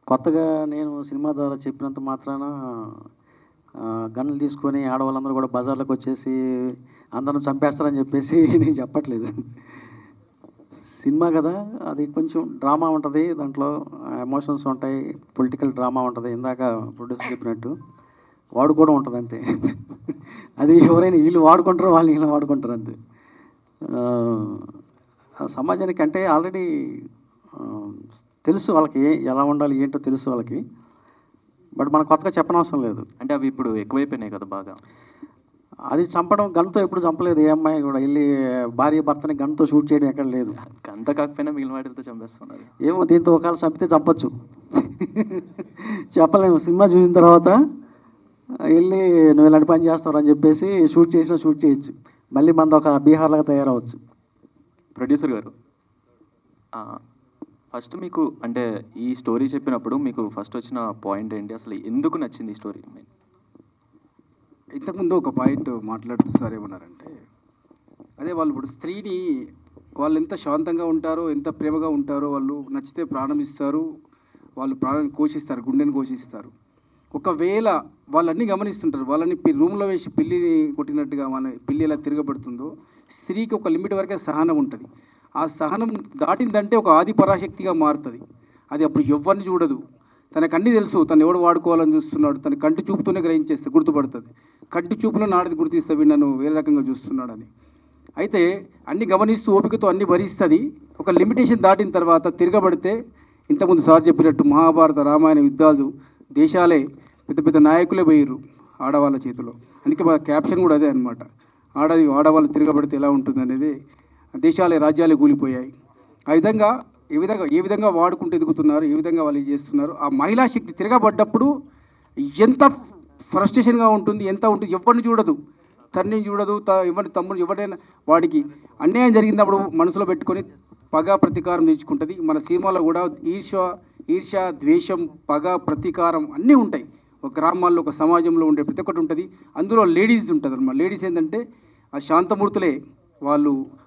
కొత్తగా నేను సినిమా ద్వారా చెప్పినంత మాత్రాన గన్నులు తీసుకొని ఆడవాళ్ళందరూ కూడా బజార్లోకి వచ్చేసి అందరం చంపేస్తారని చెప్పేసి నేను చెప్పట్లేదు. సినిమా కదా, అది కొంచెం డ్రామా ఉంటుంది, దాంట్లో ఎమోషన్స్ ఉంటాయి, పొలిటికల్ డ్రామా ఉంటుంది. ఇందాక ప్రొడ్యూసర్ చెప్పినట్టు వాడుకోవడం ఉంటుంది అంతే. అది ఎవరైనా వీళ్ళు వాడుకుంటారో వాళ్ళు వీళ్ళు వాడుకుంటారు అంతే. సమాజానికి అంటే ఆల్రెడీ తెలుసు వాళ్ళకి ఎలా ఉండాలి ఏంటో తెలుసు వాళ్ళకి. బట్ మనం కొత్తగా చెప్పనవసరం లేదు. అంటే అవి ఇప్పుడు ఎక్కువైపోయినాయి కదా బాగా. అది చంపడం గన్తో ఎప్పుడు చంపలేదు ఏ అమ్మాయి కూడా. వెళ్ళి భార్య భర్తని గన్తో షూట్ చేయడం ఎక్కడ లేదు. అంత కాకపోయినా మిగిలిన వాటితో చంపేస్తున్నారు. ఏమో దీంతో ఒకవేళ చంపితే చంపచ్చు, చెప్పలేము. సినిమా చూసిన తర్వాత వెళ్ళి నువ్వు ఇలాంటి పని చేస్తావు అని చెప్పేసి షూట్ చేయొచ్చు. మళ్ళీ మనది ఒక బీహార్లాగా తయారవచ్చు. ప్రొడ్యూసర్ గారు ఫస్ట్ మీకు అంటే ఈ స్టోరీ చెప్పినప్పుడు మీకు ఫస్ట్ వచ్చిన పాయింట్ ఏంటి, అసలు ఎందుకు నచ్చింది ఈ స్టోరీ? ఇంతకుముందు ఒక పాయింట్ మాట్లాడుతూ సార్ ఏమన్నారంటే, అదే వాళ్ళు ఇప్పుడు స్త్రీని వాళ్ళు ఎంత శాంతంగా ఉంటారో, ఎంత ప్రేమగా ఉంటారో, వాళ్ళు నచ్చితే ప్రాణం ఇస్తారు, వాళ్ళు ప్రాణాన్ని కోసిస్తారు, గుండెని కోసిస్తారు. ఒకవేళ వాళ్ళన్నీ గమనిస్తుంటారు, వాళ్ళని రూమ్లో వేసి పిల్లిని కొట్టినట్టుగా మన పిల్లి ఎలా తిరగబడుతుందో, స్త్రీకి ఒక లిమిట్ వరకే సహనం ఉంటుంది. ఆ సహనం దాటిందంటే ఒక ఆది పరాశక్తిగా మారుతుంది. అది అప్పుడు ఎవరిని చూడదు, తనకు అన్నీ తెలుసు, తను ఎవడు వాడుకోవాలని చూస్తున్నాడు, తన కంటి చూపుతోనే గ్రహించేస్తే గుర్తుపడుతుంది. కంటి చూపులో నాడిది గుర్తిస్తే వీడు నన్ను వేరే రకంగా చూస్తున్నాడని. అయితే అన్ని గమనిస్తూ ఓపికతో అన్ని భరిస్తుంది. ఒక లిమిటేషన్ దాటిన తర్వాత తిరగబడితే, ఇంతకుముందు సార్ చెప్పినట్టు మహాభారత రామాయణ యుద్ధాలు దేశాలే పెద్ద పెద్ద నాయకులే పోయిర్రు ఆడవాళ్ళ చేతిలో. అందుకే మా క్యాప్షన్ కూడా అదే అనమాట, ఆడవాళ్ళు తిరగబడితే ఎలా ఉంటుంది అనేది. దేశాలే రాజ్యాలే కూలిపోయాయి. ఆ విధంగా ఏ విధంగా వాడుకుంటూ ఎదుగుతున్నారు, ఏ విధంగా వాళ్ళు చేస్తున్నారు. ఆ మహిళా శక్తి తిరగబడ్డప్పుడు ఎంత ఫ్రస్ట్రేషన్గా ఉంటుంది, ఎంత ఉంటుంది. ఎవరిని చూడదు, తండ్రిని చూడదు, ఎవరి తమ్ముడు ఎవరైనా వాడికి అన్యాయం జరిగినప్పుడు మనసులో పెట్టుకొని పగ ప్రతీకారం తెచ్చుకుంటుంది. మన సినిమాలో కూడా ఈర్ష్య, ద్వేషం, పగ, ప్రతీకారం అన్నీ ఉంటాయి. ఒక గ్రామాల్లో, ఒక సమాజంలో ఉండే ప్రతి ఒక్కటి ఉంటుంది. అందులో లేడీస్ ఉంటుంది అన్నమాట. లేడీస్ ఏంటంటే ఆ శాంతమూర్తులే,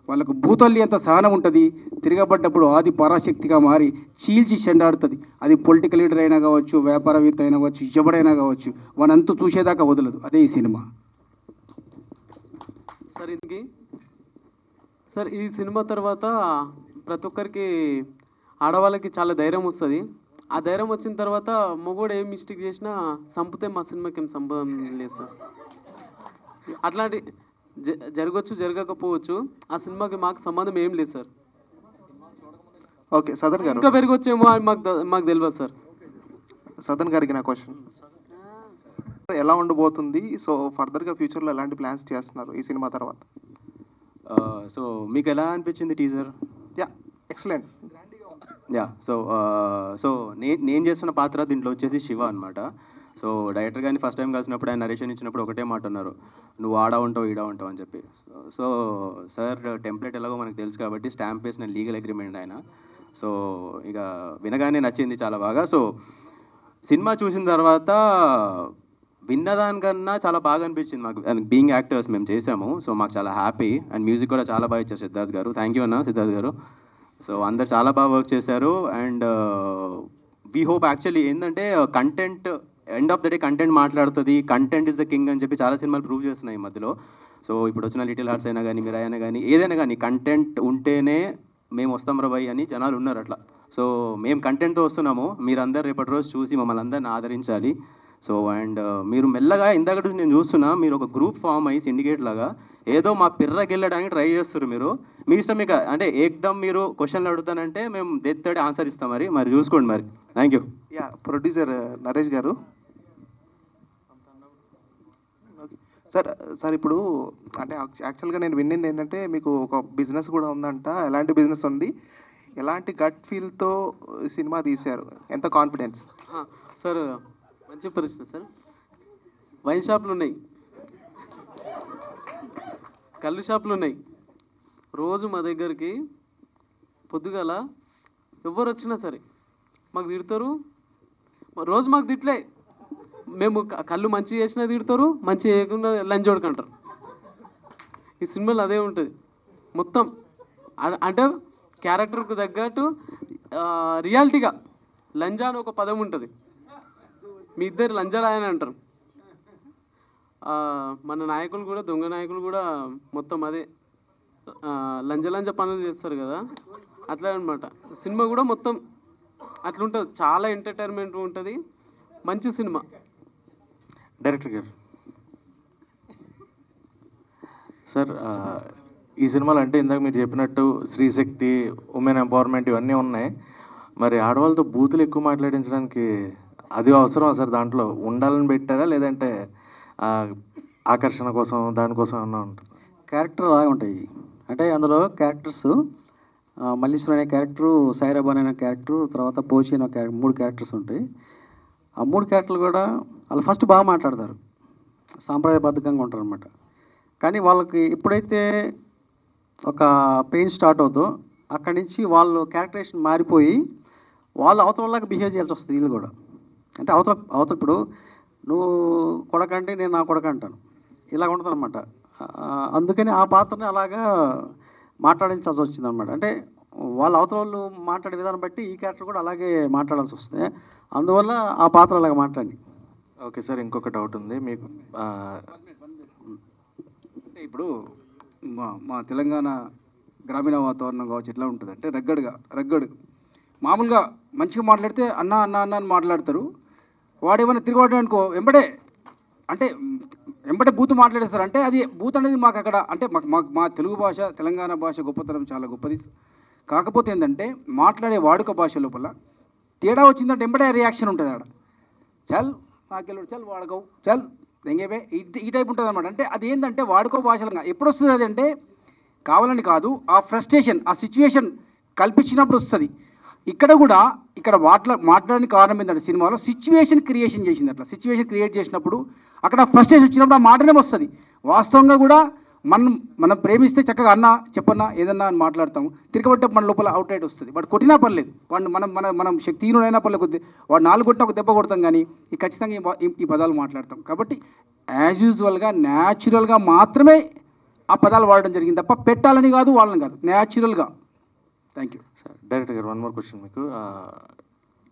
వాళ్ళకు భూతల్లి అంత సహనం ఉంటుంది, తిరగబడ్డప్పుడు ఆది పరాశక్తిగా మారి చీల్చి చెండాడుతుంది. అది పొలిటికల్ లీడర్ అయినా కావచ్చు, వ్యాపారవేత్త అయినా కావచ్చు, ఎవడైనా కావచ్చు, వానంతా చూసేదాకా వదలదు. అదే ఈ సినిమా. సార్ ఈ సినిమా తర్వాత ప్రతి ఒక్కరికి ఆడవాళ్ళకి చాలా ధైర్యం వస్తుంది. ఆ ధైర్యం వచ్చిన తర్వాత మొగోడు ఏం మిస్టేక్ చేసినా చంపితే మా సినిమాకి ఏం సంబంధం లేదు సార్. అట్లాంటి జరగచ్చు, జరగకపోవచ్చు, ఆ సినిమాకి మాకు సంబంధం ఏం లేదు సార్. ఓకే సదన్ గారు, ఇంకా పెరిగొచ్చేమో అని మాకు తెలియదు సార్. సదన్ గారికి నా క్వశ్చన్ ఎలా ఉండబోతుంది? సో ఫర్దర్గా ఫ్యూచర్లో ఎలాంటి ప్లాన్స్ చేస్తున్నారు ఈ సినిమా తర్వాత? సో మీకు ఎలా అనిపించింది teaser? Yeah excellent. Yeah so నేను చేస్తున్న పాత్ర దీంట్లో వచ్చేసి శివ అనమాట. సో డైరెక్టర్ గారిని ఫస్ట్ టైం కలిసినప్పుడు ఆయన నరేషన్ ఇచ్చినప్పుడు ఒకటే మాట అన్నారు, నువ్వు ఆడ ఉంటావు ఈడ ఉంటావు అని చెప్పి. సో సార్ టెంప్లెట్ ఎలాగో మనకు తెలుసు కాబట్టి స్టాంప్ వేసిన లీగల్ అగ్రిమెంట్ ఆయన. సో ఇక వినగానే నచ్చింది చాలా బాగా. సో సినిమా చూసిన తర్వాత విన్నదానికన్నా చాలా బాగా అనిపించింది మాకు. బీయింగ్ యాక్టర్స్ మేము చేసాము, సో మాకు చాలా హ్యాపీ. అండ్ మ్యూజిక్ కూడా చాలా బాగా ఇచ్చారు సిద్ధార్థ్ గారు. థ్యాంక్ యూ అన్న సిద్ధార్థ్ గారు. సో అందరు చాలా బాగా వర్క్ చేశారు. అండ్ వీ హోప్ యాక్చువల్లీ ఏంటంటే content end of the day content మాట్లాడుతుంది, కంటెంట్ ఇస్ ద కింగ్ అని చెప్పి చాలా సినిమాలు ప్రూవ్ చేస్తున్నాయి ఈ మధ్యలో. సో ఇప్పుడు వచ్చిన లిటిల్ హార్ట్స్ అయినా కానీ, మిరాయ్ అయినా కానీ, ఏదైనా కానీ కంటెంట్ ఉంటేనే మేము వస్తాం రబాయ్ అని జనాలు ఉన్నారు అట్లా. సో మేము కంటెంట్తో వస్తున్నాము, మీరందరూ రేపటి రోజు చూసి మమ్మల్ని అందరిని ఆదరించాలి. సో అండ్ మీరు మెల్లగా ఇందాక నేను చూస్తున్నా మీరు ఒక గ్రూప్ ఫామ్ అయ్యి సిండికేట్ లాగా ఏదో మా పిర్రకి వెళ్ళడానికి ట్రై చేస్తారు. మీరు మీ ఇష్టం, మీకు అంటే ఏకదమ్ మీరు క్వశ్చన్లు అడుగుతానంటే మేము దెత్తడి ఆన్సర్ ఇస్తాం. మరి చూసుకోండి మరి. Thank you. Yeah producer Naresh గారు. సార్ ఇప్పుడు అంటే యాక్చువల్గా నేను విన్నింది ఏంటంటే మీకు ఒక బిజినెస్ కూడా ఉందంట. ఎలాంటి బిజినెస్ ఉంది, ఎలాంటి గట్ ఫీల్తో సినిమా తీశారు, ఎంత కాన్ఫిడెన్స్? సార్ మంచి ప్రశ్న సార్. వైన్ షాపులు ఉన్నాయి, కళ్ళు షాపులు ఉన్నాయి. రోజు మా దగ్గరికి పొద్దుగాల ఎవరు వచ్చినా సరే మాకు తిడతారు. రోజు మాకు తిట్లే, మేము కళ్ళు మంచి చేసినా తిడతారు, మంచి చేయకుండా లంచ్ ఓడుకుంటారు. ఈ సినిమాలో అదే ఉంటుంది మొత్తం. అంటే క్యారెక్టర్కు తగ్గట్టు రియాలిటీగా లంజా అని ఒక పదం ఉంటుంది. మీ ఇద్దరు లంజాలు ఆయన అంటారు. మన నాయకులు కూడా, దొంగ నాయకులు కూడా మొత్తం అదే లంజ పనులు చేస్తారు కదా, అట్లా అనమాట. సినిమా కూడా మొత్తం అట్లుంటుంది. చాలా ఎంటర్టైన్మెంట్ ఉంటుంది, మంచి సినిమా. డైరెక్టర్ గారు. సార్ ఈ సినిమాలు అంటే ఇందాక మీరు చెప్పినట్టు స్త్రీశక్తి, ఉమెన్ ఎంపవర్మెంట్ ఇవన్నీ ఉన్నాయి. మరి ఆడవాళ్ళతో బూతులు ఎక్కువ మాట్లాడించడానికి అది అవసరం సార్? దాంట్లో ఉండాలని పెట్టారా లేదంటే ఆకర్షణ కోసం దానికోసం ఏమన్నా ఉంటుంది? క్యారెక్టర్ అలాగే ఉంటాయి. అంటే అందులో క్యారెక్టర్స్ మల్లీశ్వరి అనే క్యారెక్టరు, సాయిరాబాన్ అనే క్యారెక్టరు, తర్వాత పోచి అనే క్యారెక్టర్, 3 క్యారెక్టర్స్ ఉంటాయి. ఆ 3 క్యారెక్టర్లు కూడా వాళ్ళు ఫస్ట్ బాగా మాట్లాడతారు, సాంప్రదాయబద్ధంగా ఉంటారు అనమాట. కానీ వాళ్ళకి ఎప్పుడైతే ఒక పెయిన్ స్టార్ట్ అవుతుందో అక్కడి నుంచి వాళ్ళు క్యారెక్టరేషన్ మారిపోయి వాళ్ళు అవతలలాగా బిహేవ్ చేయాల్సి వస్తుంది. వీళ్ళు కూడా అంటే అవతల ఇప్పుడు నువ్వు కొడకంటే నేను నా కొడక అంటాను, ఇలా ఉంటుంది అనమాట. అందుకని ఆ పాత్రని అలాగా మాట్లాడించాల్సి వచ్చింది అనమాట. అంటే వాళ్ళ అవతల వాళ్ళు మాట్లాడే విధానం బట్టి ఈ క్యారెక్టర్ కూడా అలాగే మాట్లాడాల్సి వస్తుంది. అందువల్ల ఆ పాత్ర అలాగే మాట్లాడి. ఓకే సార్, ఇంకొక డౌట్ ఉంది మీకు. అంటే ఇప్పుడు మా తెలంగాణ గ్రామీణ వాతావరణం కావచ్చు ఎట్లా ఉంటుంది అంటే రగ్గడు మామూలుగా మంచిగా మాట్లాడితే అన్న అన్న అన్న అని మాట్లాడతారు. వాడు ఏమైనా తిరిగి అనుకో వెంబడే బూతు మాట్లాడేస్తారు. అంటే అది బూత్ అనేది మాకు అక్కడ అంటే మా తెలుగు భాష, తెలంగాణ భాష గొప్పతనం చాలా గొప్పది. కాకపోతే ఏంటంటే మాట్లాడే వాడుక భాష లోపల తేడా వచ్చిందంటే వెంబడే రియాక్షన్ ఉంటుంది ఆడ. చల్ మాకెళ్ళాడు, చల్ వాడుకోవు, చల్ దెంగేవే, ఈ టైప్ ఉంటుంది అనమాట. అంటే అది ఏంటంటే వాడుకో భాషలుగా ఎప్పుడు వస్తుంది అది అంటే కావాలని కాదు, ఆ ఫ్రస్ట్రేషన్, ఆ సిచ్యువేషన్ కల్పించినప్పుడు వస్తుంది. ఇక్కడ కూడా మాట్లాడడానికి కారణం ఏంటంటే సినిమాలో సిచ్యువేషన్ క్రియేషన్ చేసింది. అట్లా సిచ్యువేషన్ క్రియేట్ చేసినప్పుడు అక్కడ ఫ్రస్ట్రేషన్ వచ్చినప్పుడు ఆ మాటనే వస్తుంది. వాస్తవంగా కూడా మనం ప్రేమిస్తే చక్కగా అన్న చెప్పన్నా ఏదన్నా అని మాట్లాడతాము. తిరగబట్టే మన లోపల అవుట్ రైట్ వస్తుంది. వాడు కొట్టినా పర్లేదు, వాడిని మనం శక్తిహీనుడైనా పర్లేదు, కొద్ది వాడు 4 కొట్టినా ఒక దెబ్బ కొడతాం, కానీ ఖచ్చితంగా ఈ పదాలు మాట్లాడతాం. కాబట్టి యాజ్ యూజువల్గా న్యాచురల్గా మాత్రమే ఆ పదాలు వాడడం జరిగింది తప్ప పెట్టాలని కాదు, వాళ్ళని కాదు, న్యాచురల్గా. Thank you sir. డైరెక్టర్ గారు వన్ మోర్ క్వశ్చన్ మీకు.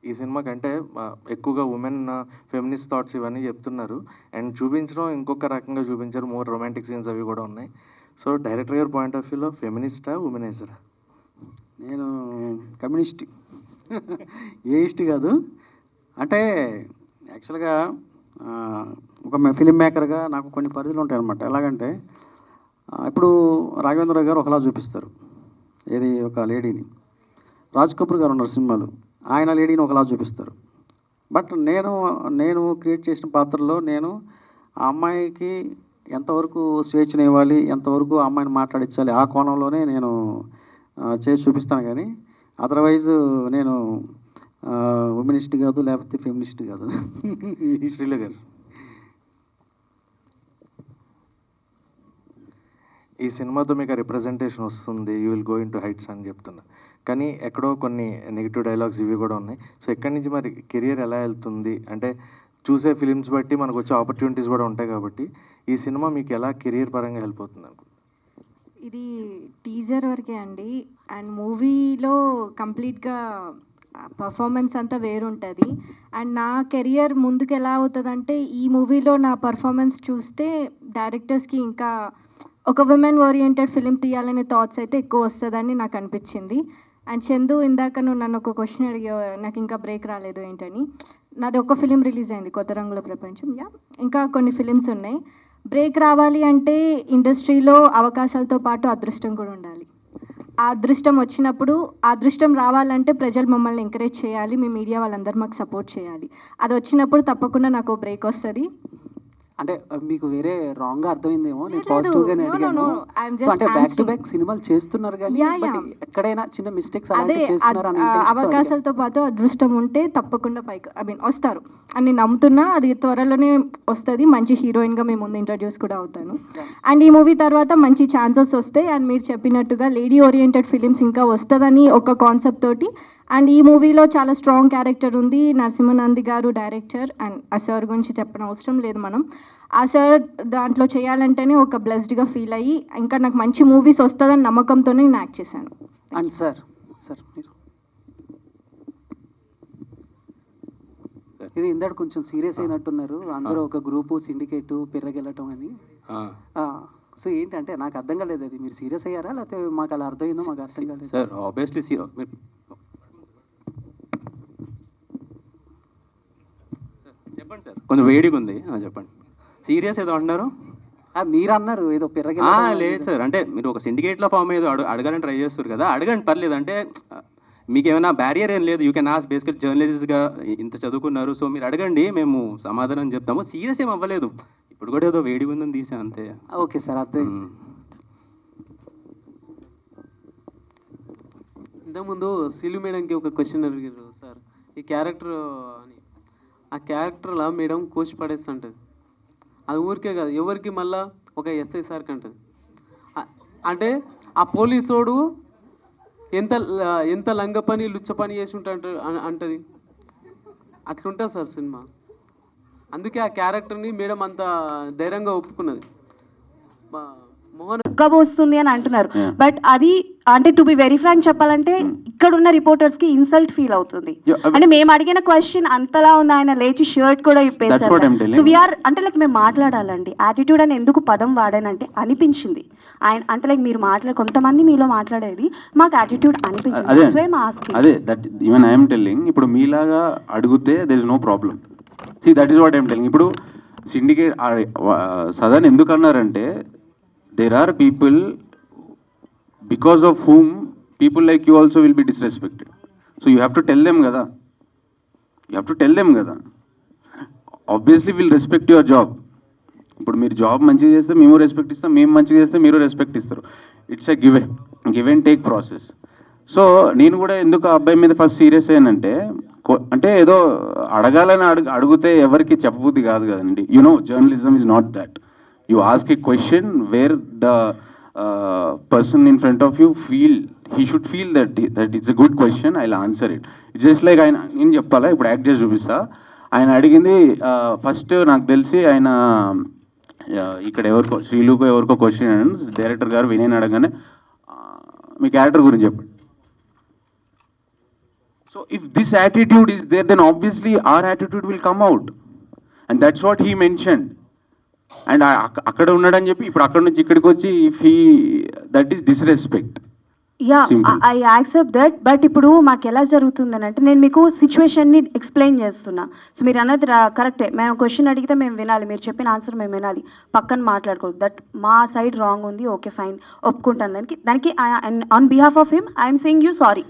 ఈ సినిమాకి అంటే ఎక్కువగా ఉమెన్ ఫెమినిస్ట్ థాట్స్ ఇవన్నీ చెప్తున్నారు, అండ్ చూపించడం ఇంకొక రకంగా చూపించారు, మోర్ రొమాంటిక్ సీన్స్ అవి కూడా ఉన్నాయి. సో డైరెక్టర్ గారు పాయింట్ ఆఫ్ వ్యూలో ఫెమినిస్టా ఉమెనైజరా? నేను కమ్యూనిస్ట్, ఏయిస్ట్ కాదు. అంటే యాక్చువల్గా ఒక ఫిలిం మేకర్గా నాకు కొన్ని పరిధులు ఉంటాయి అన్నమాట. ఎలాగంటే ఇప్పుడు రాఘవేంద్ర గారు ఒకలా చూపిస్తారు, ఏది ఒక లేడీని. రాజ్ కపూర్ గారు ఉన్నారు సినిమాలు, ఆయన లేడీని ఒకలా చూపిస్తారు. బట్ నేను క్రియేట్ చేసిన పాత్రలో నేను ఆ అమ్మాయికి ఎంతవరకు స్వేచ్ఛను ఇవ్వాలి, ఎంతవరకు ఆ అమ్మాయిని మాట్లాడించాలి, ఆ కోణంలోనే నేను చేసి చూపిస్తాను. కానీ అదర్వైజ్ నేను ఉమెనిస్ట్ కాదు, లేకపోతే ఫెమినిస్ట్ కాదు. శ్రీల గారు, ఈ సినిమాతో మీకు రిప్రజెంటేషన్ వస్తుంది, you will go in to heights అని చెప్తున్నా, కానీ ఎక్కడో కొన్ని నెగిటివ్ డైలాగ్స్ ఇవి కూడా ఉన్నాయి. సో ఎక్కడి నుంచి మరి కెరియర్ ఎలా వెళ్తుంది అంటే చూసే ఫిలిమ్స్ బట్టి మనకు వచ్చే ఆపర్చునిటీస్ కూడా ఉంటాయి కాబట్టి ఈ సినిమా మీకు ఎలా కెరియర్ పరంగా హెల్ప్ అవుతుంది అనుకుంటున్నాను? ఇది టీజర్ వరకే అండి, అండ్ మూవీలో కంప్లీట్గా పర్ఫార్మెన్స్ అంతా వేరుంటుంది. అండ్ నా కెరియర్ ముందుకు ఎలా అవుతుందంటే ఈ మూవీలో నా పర్ఫార్మెన్స్ చూస్తే డైరెక్టర్స్కి ఇంకా ఒక విమెన్ ఓరియంటెడ్ ఫిలిం తీయాలనే థాట్స్ అయితే ఎక్కువ వస్తుందని నాకు అనిపించింది. అండ్ చందు, ఇందాక నువ్వు నన్ను ఒక క్వశ్చన్ అడిగా, నాకు ఇంకా బ్రేక్ రాలేదు ఏంటని. నాది ఒక ఫిలిం రిలీజ్ అయింది, కొత్త రంగుల ప్రపంచం. ఇంకా కొన్ని ఫిలిమ్స్ ఉన్నాయి. బ్రేక్ రావాలి అంటే ఇండస్ట్రీలో అవకాశాలతో పాటు అదృష్టం కూడా ఉండాలి. ఆ అదృష్టం వచ్చినప్పుడు, ఆ అదృష్టం రావాలంటే ప్రజలు మమ్మల్ని ఎంకరేజ్ చేయాలి, మీ మీడియా వాళ్ళందరూ మాకు సపోర్ట్ చేయాలి. అది వచ్చినప్పుడు తప్పకుండా నాకు బ్రేక్ వస్తుంది. అంటే మీకు వేరే రాంగ్గా అర్థమైందేమో, నేను పాజిటివ్గానే అడిగాను. సో అంటే బ్యాక్ టు బ్యాక్ సినిమాలు చేస్తున్నారు కానీ ఎక్కడైనా చిన్న మిస్టేక్స్ అదే అవకాశాలతో పాటు అదృష్టం ఉంటే తప్పకుండా పైకి వస్తారు అని నమ్ముతున్నా. అది త్వరలోనే వస్తుంది. మంచి హీరోయిన్గా మీ ముందు ఇంట్రడ్యూస్ కూడా అవుతాను. అండ్ ఈ మూవీ తర్వాత మంచి ఛాన్సెస్ వస్తాయి. అండ్ మీరు చెప్పినట్టుగా లేడీ ఓరియంటెడ్ ఫిలిమ్స్ ఇంకా వస్తుందని ఒక కాన్సెప్ట్ తోటి. అండ్ ఈ మూవీలో చాలా స్ట్రాంగ్ క్యారెక్టర్ ఉంది. నరసింహనంది గారు డైరెక్టర్, అండ్ ఆ సార్ గురించి చెప్పిన అవసరం లేదు మనం. ఆ సార్ దాంట్లో చేయాలంటేనే ఒక బ్లెస్డ్గా ఫీల్ అయ్యి ఇంకా నాకు మంచి మూవీస్ వస్తుందని నమ్మకంతోనే నేను యాక్ట్ చేశాను. అండ్ సార్ మీరు ఇది ఇందాక కొంచెం సీరియస్ అయినట్టున్నారు, అందరూ ఒక గ్రూపు సిండికేటు పిర్రగెళ్ళటం అని. సో ఏంటంటే నాకు అర్థం కాలేదు, అది మీరు సీరియస్ అయ్యారా లేకపోతే మాకు అలా అర్థమైందో మాకు అర్థం కాలేదు. సార్ ఆబ్వియస్లీ చెప్పండి సార్, కొంచెం వేడిగా ఉంది, చెప్పండి. సీరియస్ ఏదో అంటున్నారు? మీరు అన్నారు ఏదో పిర్రగె. లేదు సార్, అంటే మీరు ఒక సిండికేట్లో ఫామ్ ఏదో అడగాలని ట్రై చేస్తారు కదా, అడగండి పర్లేదు. అంటే మీకు ఏమైనా బ్యారియర్ ఏం లేదు, యూ కెన్ ఆస్క్. బేసికల్ జర్నలిస్ట్గా ఇంత చదువుకున్నారు, సో మీరు అడగండి, మేము సమాధానం చెప్తాము. సీరియస్ ఏం అవ్వలేదు, ఇప్పుడు కూడా ఏదో వేడి ఉందని తీసా అంతే. ఓకే సార్, అర్థం. ఇంతకుముందు సిలు మేడంకి ఒక క్వశ్చన్ అడిగారు సార్, ఈ క్యారెక్టర్ అని. ఆ క్యారెక్టర్లా మేడం కోసి పడేస్తుంటుంది, అది ఊరికే కాదు ఎవరికి, మళ్ళా ఒక ఎస్ఐ సార్కి అంటుంది. అంటే ఆ పోలీసోడు ఎంత లంగ పని లుచ్చ పని చేసి ఉంటాడు అంటది. అట్లుంటుంది సార్ సినిమా. అందుకే ఆ క్యారెక్టర్ని మేడం అంత ధైర్యంగా ఒప్పుకున్నది. ఉక్కబోస్తుంది అని అంటున్నారు, బట్ అది అంటే టు బి వెరీ ఫ్రాంక్ చెప్పాలంటే ఇక్కడ ఉన్న రిపోర్టర్స్ కి ఇన్సల్ట్ ఫీల్ అవుతుంది. అంటే మేము అడిగిన క్వశ్చన్ అంతలా ఉంది, ఆయన లేచి షర్ట్ కూడా ఇప్పేసారు. సో వీఆర్ అంటే లైక్ మేము మాట్లాడాలండి, యాటిట్యూడ్ అని ఎందుకు పదం వాడానంటే అనిపించింది ఆయన అంటే లైక్ మీరు కొంతమంది మీలో మాట్లాడేది మాకు యాటిట్యూడ్ అనిపించింది. అదే దట్ ఈవెన్ ఐఎమ్ టెల్లింగ్. ఇప్పుడు మీలాగా అడిగితే there is no problem. See that is what I'm telling. ఇప్పుడు సిండికేట్ సదన్ ఎందుకు అన్నారంటే there are people because of whom people like you also will be disrespected. So you have to tell them kada. Obviously we'll respect your job. ఇప్పుడు మీరు job మంచిగా చేస్తే మేము respect ఇస్తాం, మేము మంచిగా చేస్తే మీరు రెస్పెక్ట్ ఇస్తారు. It's a give and take process. So నేను కూడా ఎందుకు ఆ అబ్బాయి మీద ఫస్ట్ సీరియస్ అయ్యానంటే, అంటే ఏదో అడగాలని అడిగితే ఎవరికి చెప్పబుద్ధి కాదు కదండి. Journalism is not that. You ask a question where the person in front of you he should feel that it's a good question, I'll answer it. It's just like నేను చెప్పాలా, ఇప్పుడు యాక్ట్ చేసి చూపిస్తా. ఆయన అడిగింది ఫస్ట్ నాకు తెలిసి ఆయన ఇక్కడ ఎవరికో శ్రీలుకో ఎవరికో క్వశ్చన్ డైరెక్టర్ గారు వినయ్ అడగానే మీ క్యారెక్టర్ గురించి చెప్పండి. So if this attitude is there then obviously our attitude will come out and that's what he mention. అండ్ అక్కడ ఉన్నాడని చెప్పి ఇప్పుడు అక్కడ నుంచి ఇక్కడికి వచ్చి if he that is disrespect. Yeah I accept that. But ఇప్పుడు మాకు ఎలా జరుగుతుందని అంటే నేను మీకు సిచ్యువేషన్ని ఎక్స్ప్లెయిన్ చేస్తున్నా. సో మీరు అన్నది కరెక్టే, మేము క్వశ్చన్ అడిగితే మేము వినాలి, మీరు చెప్పిన ఆన్సర్ మేము వినాలి, పక్కన మాట్లాడుకోవద్దు. దట్ మా సైడ్ రాంగ్ ఉంది, ఓకే ఫైన్ ఒప్పుకుంటాను దానికి on behalf of him I'm saying you sorry.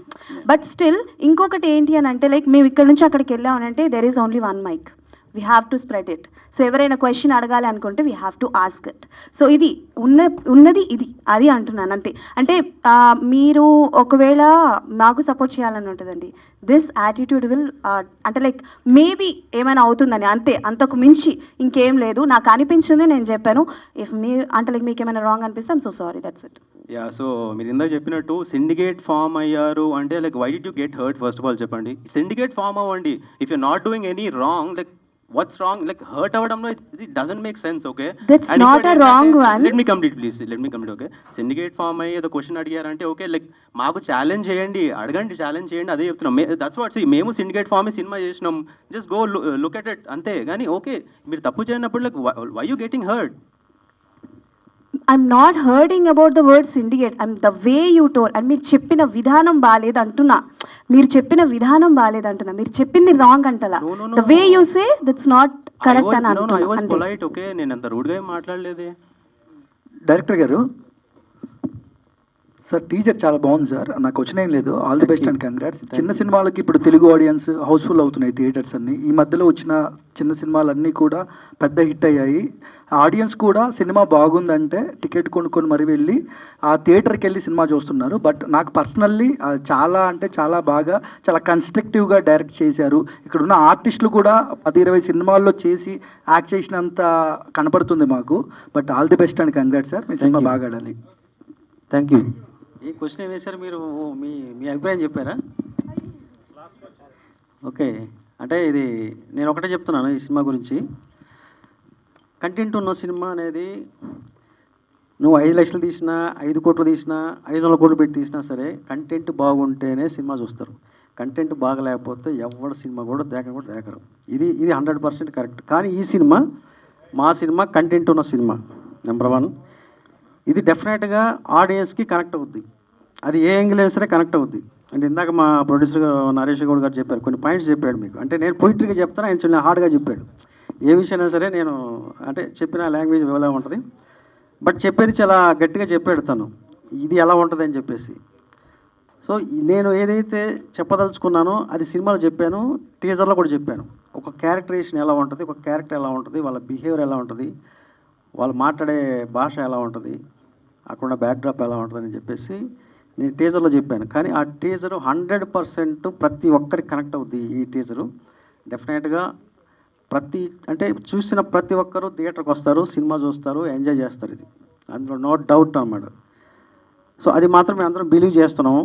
But still ఇంకొకటి ఏంటి అని అంటే లైక్ మేము ఇక్కడ నుంచి అక్కడికి వెళ్ళామనంటే there is only one mike, we have to spread it. So ఎవరైనా క్వశ్చన్ అడగాలి అనుకుంటే we have to ask it. So ఇది ఉన్నది ఇది అది అంటున్నాను అంతే. అంటే మీరు ఒకవేళ మాకు సపోర్ట్ చేయాలని ఉంటుందండి, దిస్ యాటిట్యూడ్ విల్ అంటే లైక్ మేబీ ఏమైనా అవుతుందని అంతే, అంతకు మించి ఇంకేం లేదు. నాకు అనిపించింది నేను చెప్పాను. ఇఫ్ మీ అంటే లైక్ మీకు ఏమైనా రాంగ్ అనిపిస్తే I'm so sorry, that's it. Yeah, so మీరు ఇందాక చెప్పినట్టు సిండికేట్ ఫామ్ అయ్యారు అంటే like why did you get hurt? First of all చెప్పండి. సిండికేట్ ఫామ్ అవ్వండి. If you not doing any wrong, like what's wrong? Like hurt avadamlo it doesn't make sense, okay? That's and not a wrong one. Let me complete please, let me complete, okay? Syndicate form ayi the question adigarante okay, like maaku challenge cheyandi, adagandi challenge cheyandi, ade cheptunam. That's what, see memu syndicate form cinema chesnam, just go look at it ante gaani okay meer tappu cheyanappudu like why you getting hurt? I'm not hurting about the word syndicate. I'm the way you told. And మీరు చెప్పిన విధానం బాలేదు అంటున్నా, మీరు చెప్పిన విధానం బాలేదు అంటున్నా, మీరు చెప్పింది wrong అంటలా. The way you say that's not correct అని అంటున్నా. I was polite, okay? నేను అంత రూడ్ గా మాట్లాడలేదే. డైరెక్టర్ గారు సార్, టీజర్ చాలా బాగుంది సార్, నాకు వచ్చిన ఏం లేదు. All the best and congrats. చిన్న సినిమాలకి ఇప్పుడు తెలుగు ఆడియన్స్ హౌస్ఫుల్ అవుతున్నాయి థియేటర్స్ అన్ని. ఈ మధ్యలో వచ్చిన చిన్న సినిమాలన్నీ కూడా పెద్ద హిట్ అయ్యాయి. ఆడియన్స్ కూడా సినిమా బాగుందంటే టికెట్ కొనుక్కొని మరి వెళ్ళి ఆ థియేటర్కి వెళ్ళి సినిమా చూస్తున్నారు. బట్ నాకు పర్సనల్లీ చాలా అంటే చాలా బాగా చాలా కన్స్ట్రక్టివ్గా డైరెక్ట్ చేశారు. ఇక్కడ ఉన్న ఆర్టిస్టులు కూడా 10-20 సినిమాల్లో చేసి యాక్ట్ చేసినంత కనపడుతుంది మాకు. But all the best and congrats sir, me cinema బాగా ఆడాలి. Thank you. ఈ క్వశ్చన్ ఏం వేశారు మీరు? మీ మీ అభిప్రాయం చెప్పారా? ఓకే, అంటే ఇది నేను ఒకటే చెప్తున్నాను ఈ సినిమా గురించి. కంటెంట్ ఉన్న సినిమా అనేది నువ్వు 5 లక్షలు తీసినా 5 కోట్లు తీసినా 500 కోట్లు పెట్టి తీసినా సరే కంటెంట్ బాగుంటేనే సినిమా చూస్తారు. కంటెంట్ బాగలేకపోతే ఎవరి సినిమా కూడా దేకరు. ఇది 100% కరెక్ట్. కానీ ఈ సినిమా మా సినిమా కంటెంట్ ఉన్న సినిమా నెంబర్ 1. ఇది డెఫినెట్గా ఆడియన్స్కి కనెక్ట్ అవుద్ది. అది ఏ యాంగిల్ అయినా సరే కనెక్ట్ అవుద్ది. అంటే ఇందాక మా ప్రొడ్యూసర్ నరేష్ గౌడ్ గారు చెప్పారు, కొన్ని పాయింట్స్ చెప్పాడు మీకు. అంటే నేను పొయిటరీగా చెప్తాను, ఆయన చిన్న హార్డ్గా చెప్పాడు. ఏ విషయమైనా సరే నేను అంటే చెప్పిన లాంగ్వేజ్ ఎలా ఉంటుంది, బట్ చెప్పేది చాలా గట్టిగా చెప్పాడు తను, ఇది ఎలా ఉంటుంది అని చెప్పేసి. సో నేను ఏదైతే చెప్పదలుచుకున్నానో అది సినిమాలో చెప్పాను, టీజర్లో కూడా చెప్పాను. ఒక క్యారెక్టరేషన్ ఎలా ఉంటుంది, ఒక క్యారెక్టర్ ఎలా ఉంటుంది, వాళ్ళ బిహేవియర్ ఎలా ఉంటుంది, వాళ్ళు మాట్లాడే భాష ఎలా ఉంటుంది, అక్కడ బ్యాక్డ్రాప్ ఎలా ఉంటుందని చెప్పేసి నేను టీజర్లో చెప్పాను. కానీ ఆ టీజరు 100% ప్రతి ఒక్కరికి కనెక్ట్ అవుద్ది. ఈ టీజరు డెఫినెట్గా అంటే చూసిన ప్రతి ఒక్కరు థియేటర్కి వస్తారు, సినిమా చూస్తారు, ఎంజాయ్ చేస్తారు. ఇది అందులో నో డౌట్ అన్నమాట. సో అది మాత్రం మేము అందరం బిలీవ్ చేస్తున్నాము.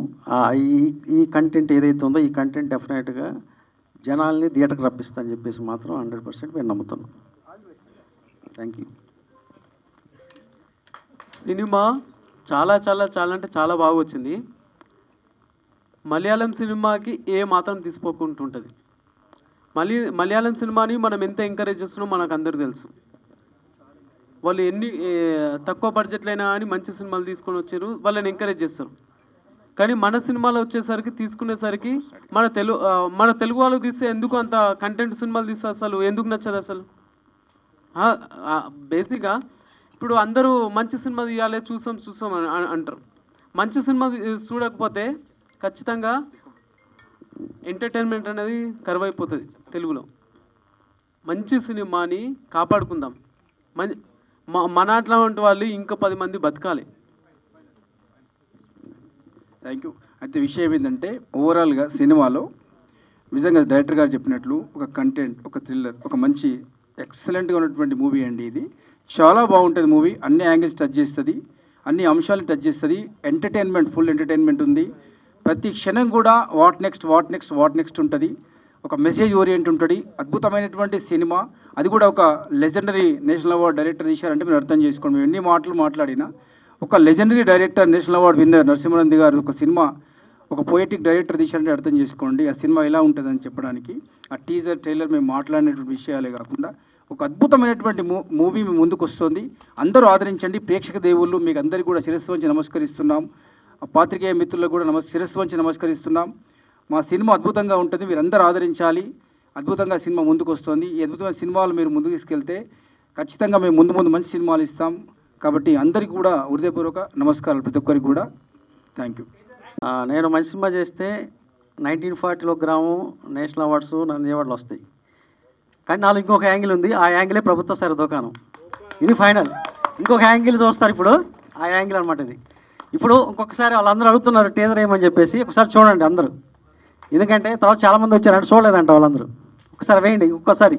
ఈ కంటెంట్ ఏదైతే ఉందో ఈ కంటెంట్ డెఫినెట్గా జనాల్ని థియేటర్కి రప్పిస్తా అని చెప్పేసి మాత్రం 100% మేము నమ్ముతున్నాం. Thank you. సినిమా చాలా చాలా చాలా అంటే చాలా బాగా వచ్చింది. మలయాళం సినిమాకి ఏ మాత్రం తీసుకోకుంటుంటుంది. మలయాళం సినిమాని మనం ఎంత ఎంకరేజ్ చేస్తున్నామో మనకు అందరికీ తెలుసు. వాళ్ళు ఎన్ని తక్కువ బడ్జెట్లైనా కానీ మంచి సినిమాలు తీసుకొని వచ్చారు, వాళ్ళని ఎంకరేజ్ చేస్తారు. కానీ మన సినిమాలు వచ్చేసరికి తీసుకునేసరికి మన తెలుగు వాళ్ళు తీస్తే ఎందుకు అంత కంటెంట్ సినిమాలు తీస్తే అసలు ఎందుకు నచ్చదు అసలు? బేసిక్గా ఇప్పుడు అందరూ మంచి సినిమా తీయాలి చూసాం అని అంటారు. మంచి సినిమా చూడకపోతే ఖచ్చితంగా ఎంటర్టైన్మెంట్ అనేది కరువైపోతుంది తెలుగులో. మంచి సినిమాని కాపాడుకుందాం. మన అట్లాంటి వాళ్ళు ఇంకా 10 మంది బతకాలి. Thank you. అయితే విషయం ఏంటంటే ఓవరాల్గా సినిమాలో నిజంగా డైరెక్టర్ గారు చెప్పినట్లు ఒక కంటెంట్, ఒక థ్రిల్లర్, ఒక మంచి ఎక్సలెంట్గా ఉన్నటువంటి మూవీ అండి. ఇది చాలా బాగుంటుంది మూవీ. అన్ని యాంగిల్స్ టచ్ చేస్తుంది, అన్ని అంశాలను టచ్ చేస్తుంది. ఎంటర్టైన్మెంట్, ఫుల్ ఎంటర్టైన్మెంట్ ఉంది. ప్రతి క్షణం కూడా వాట్ నెక్స్ట్ ఉంటుంది. ఒక మెసేజ్ ఓరియంట్ ఉంటుంది. అద్భుతమైనటువంటి సినిమా, అది కూడా ఒక లెజెండరీ నేషనల్ అవార్డ్ డైరెక్టర్ తీశారంటే మీరు అర్థం చేసుకోండి. మేము ఎన్ని మాటలు మాట్లాడినా ఒక legendary director, national award winner Narasimhanand గారు ఒక సినిమా, ఒక పోయటిక్ డైరెక్టర్ తీశారంటే అర్థం చేసుకోండి ఆ సినిమా ఎలా ఉంటుందని చెప్పడానికి. ఆ టీజర్ ట్రైలర్ మేము మాట్లాడినటువంటి విషయాలే కాకుండా ఒక అద్భుతమైనటువంటి మూవీ మీ ముందుకు వస్తుంది. అందరూ ఆదరించండి. ప్రేక్షక దేవుళ్ళు మీకు అందరికీ కూడా శిరస్సు వంచి నమస్కరిస్తున్నాం. పాత్రికేయ మిత్రులకు కూడా శిరస్సు వంచి నమస్కరిస్తున్నాం. మా సినిమా అద్భుతంగా ఉంటుంది, మీరు అందరూ ఆదరించాలి. అద్భుతంగా సినిమా ముందుకు వస్తుంది. ఈ అద్భుతమైన సినిమాలు మీరు ముందుకు తీసుకెళ్తే ఖచ్చితంగా మేము ముందు మంచి సినిమాలు ఇస్తాం. కాబట్టి అందరికీ కూడా హృదయపూర్వక నమస్కారాలు, ప్రతి ఒక్కరికి కూడా. Thank you. నేను మంచి సినిమా చేస్తే 1940లో గ్రామం, నేషనల్ అవార్డ్స్, నంది అవార్డులు వస్తాయి. కానీ నాలో ఇంకొక యాంగిల్ ఉంది, ఆ యాంగిలే ప్రభుత్వ సరే దుకాణం. ఇది ఫైనల్. ఇంకొక యాంగిల్ చూస్తారు ఇప్పుడు, ఆ యాంగిల్ అనమాట ఇది. ఇప్పుడు ఇంకొకసారి వాళ్ళందరూ అడుగుతున్నారు టీజర్ ఏమని చెప్పేసి, ఒకసారి చూడండి అందరూ. ఎందుకంటే తర్వాత చాలామంది వచ్చారంటే చూడలేదంట వాళ్ళందరూ. ఒకసారి వేయండి, ఒక్కసారి.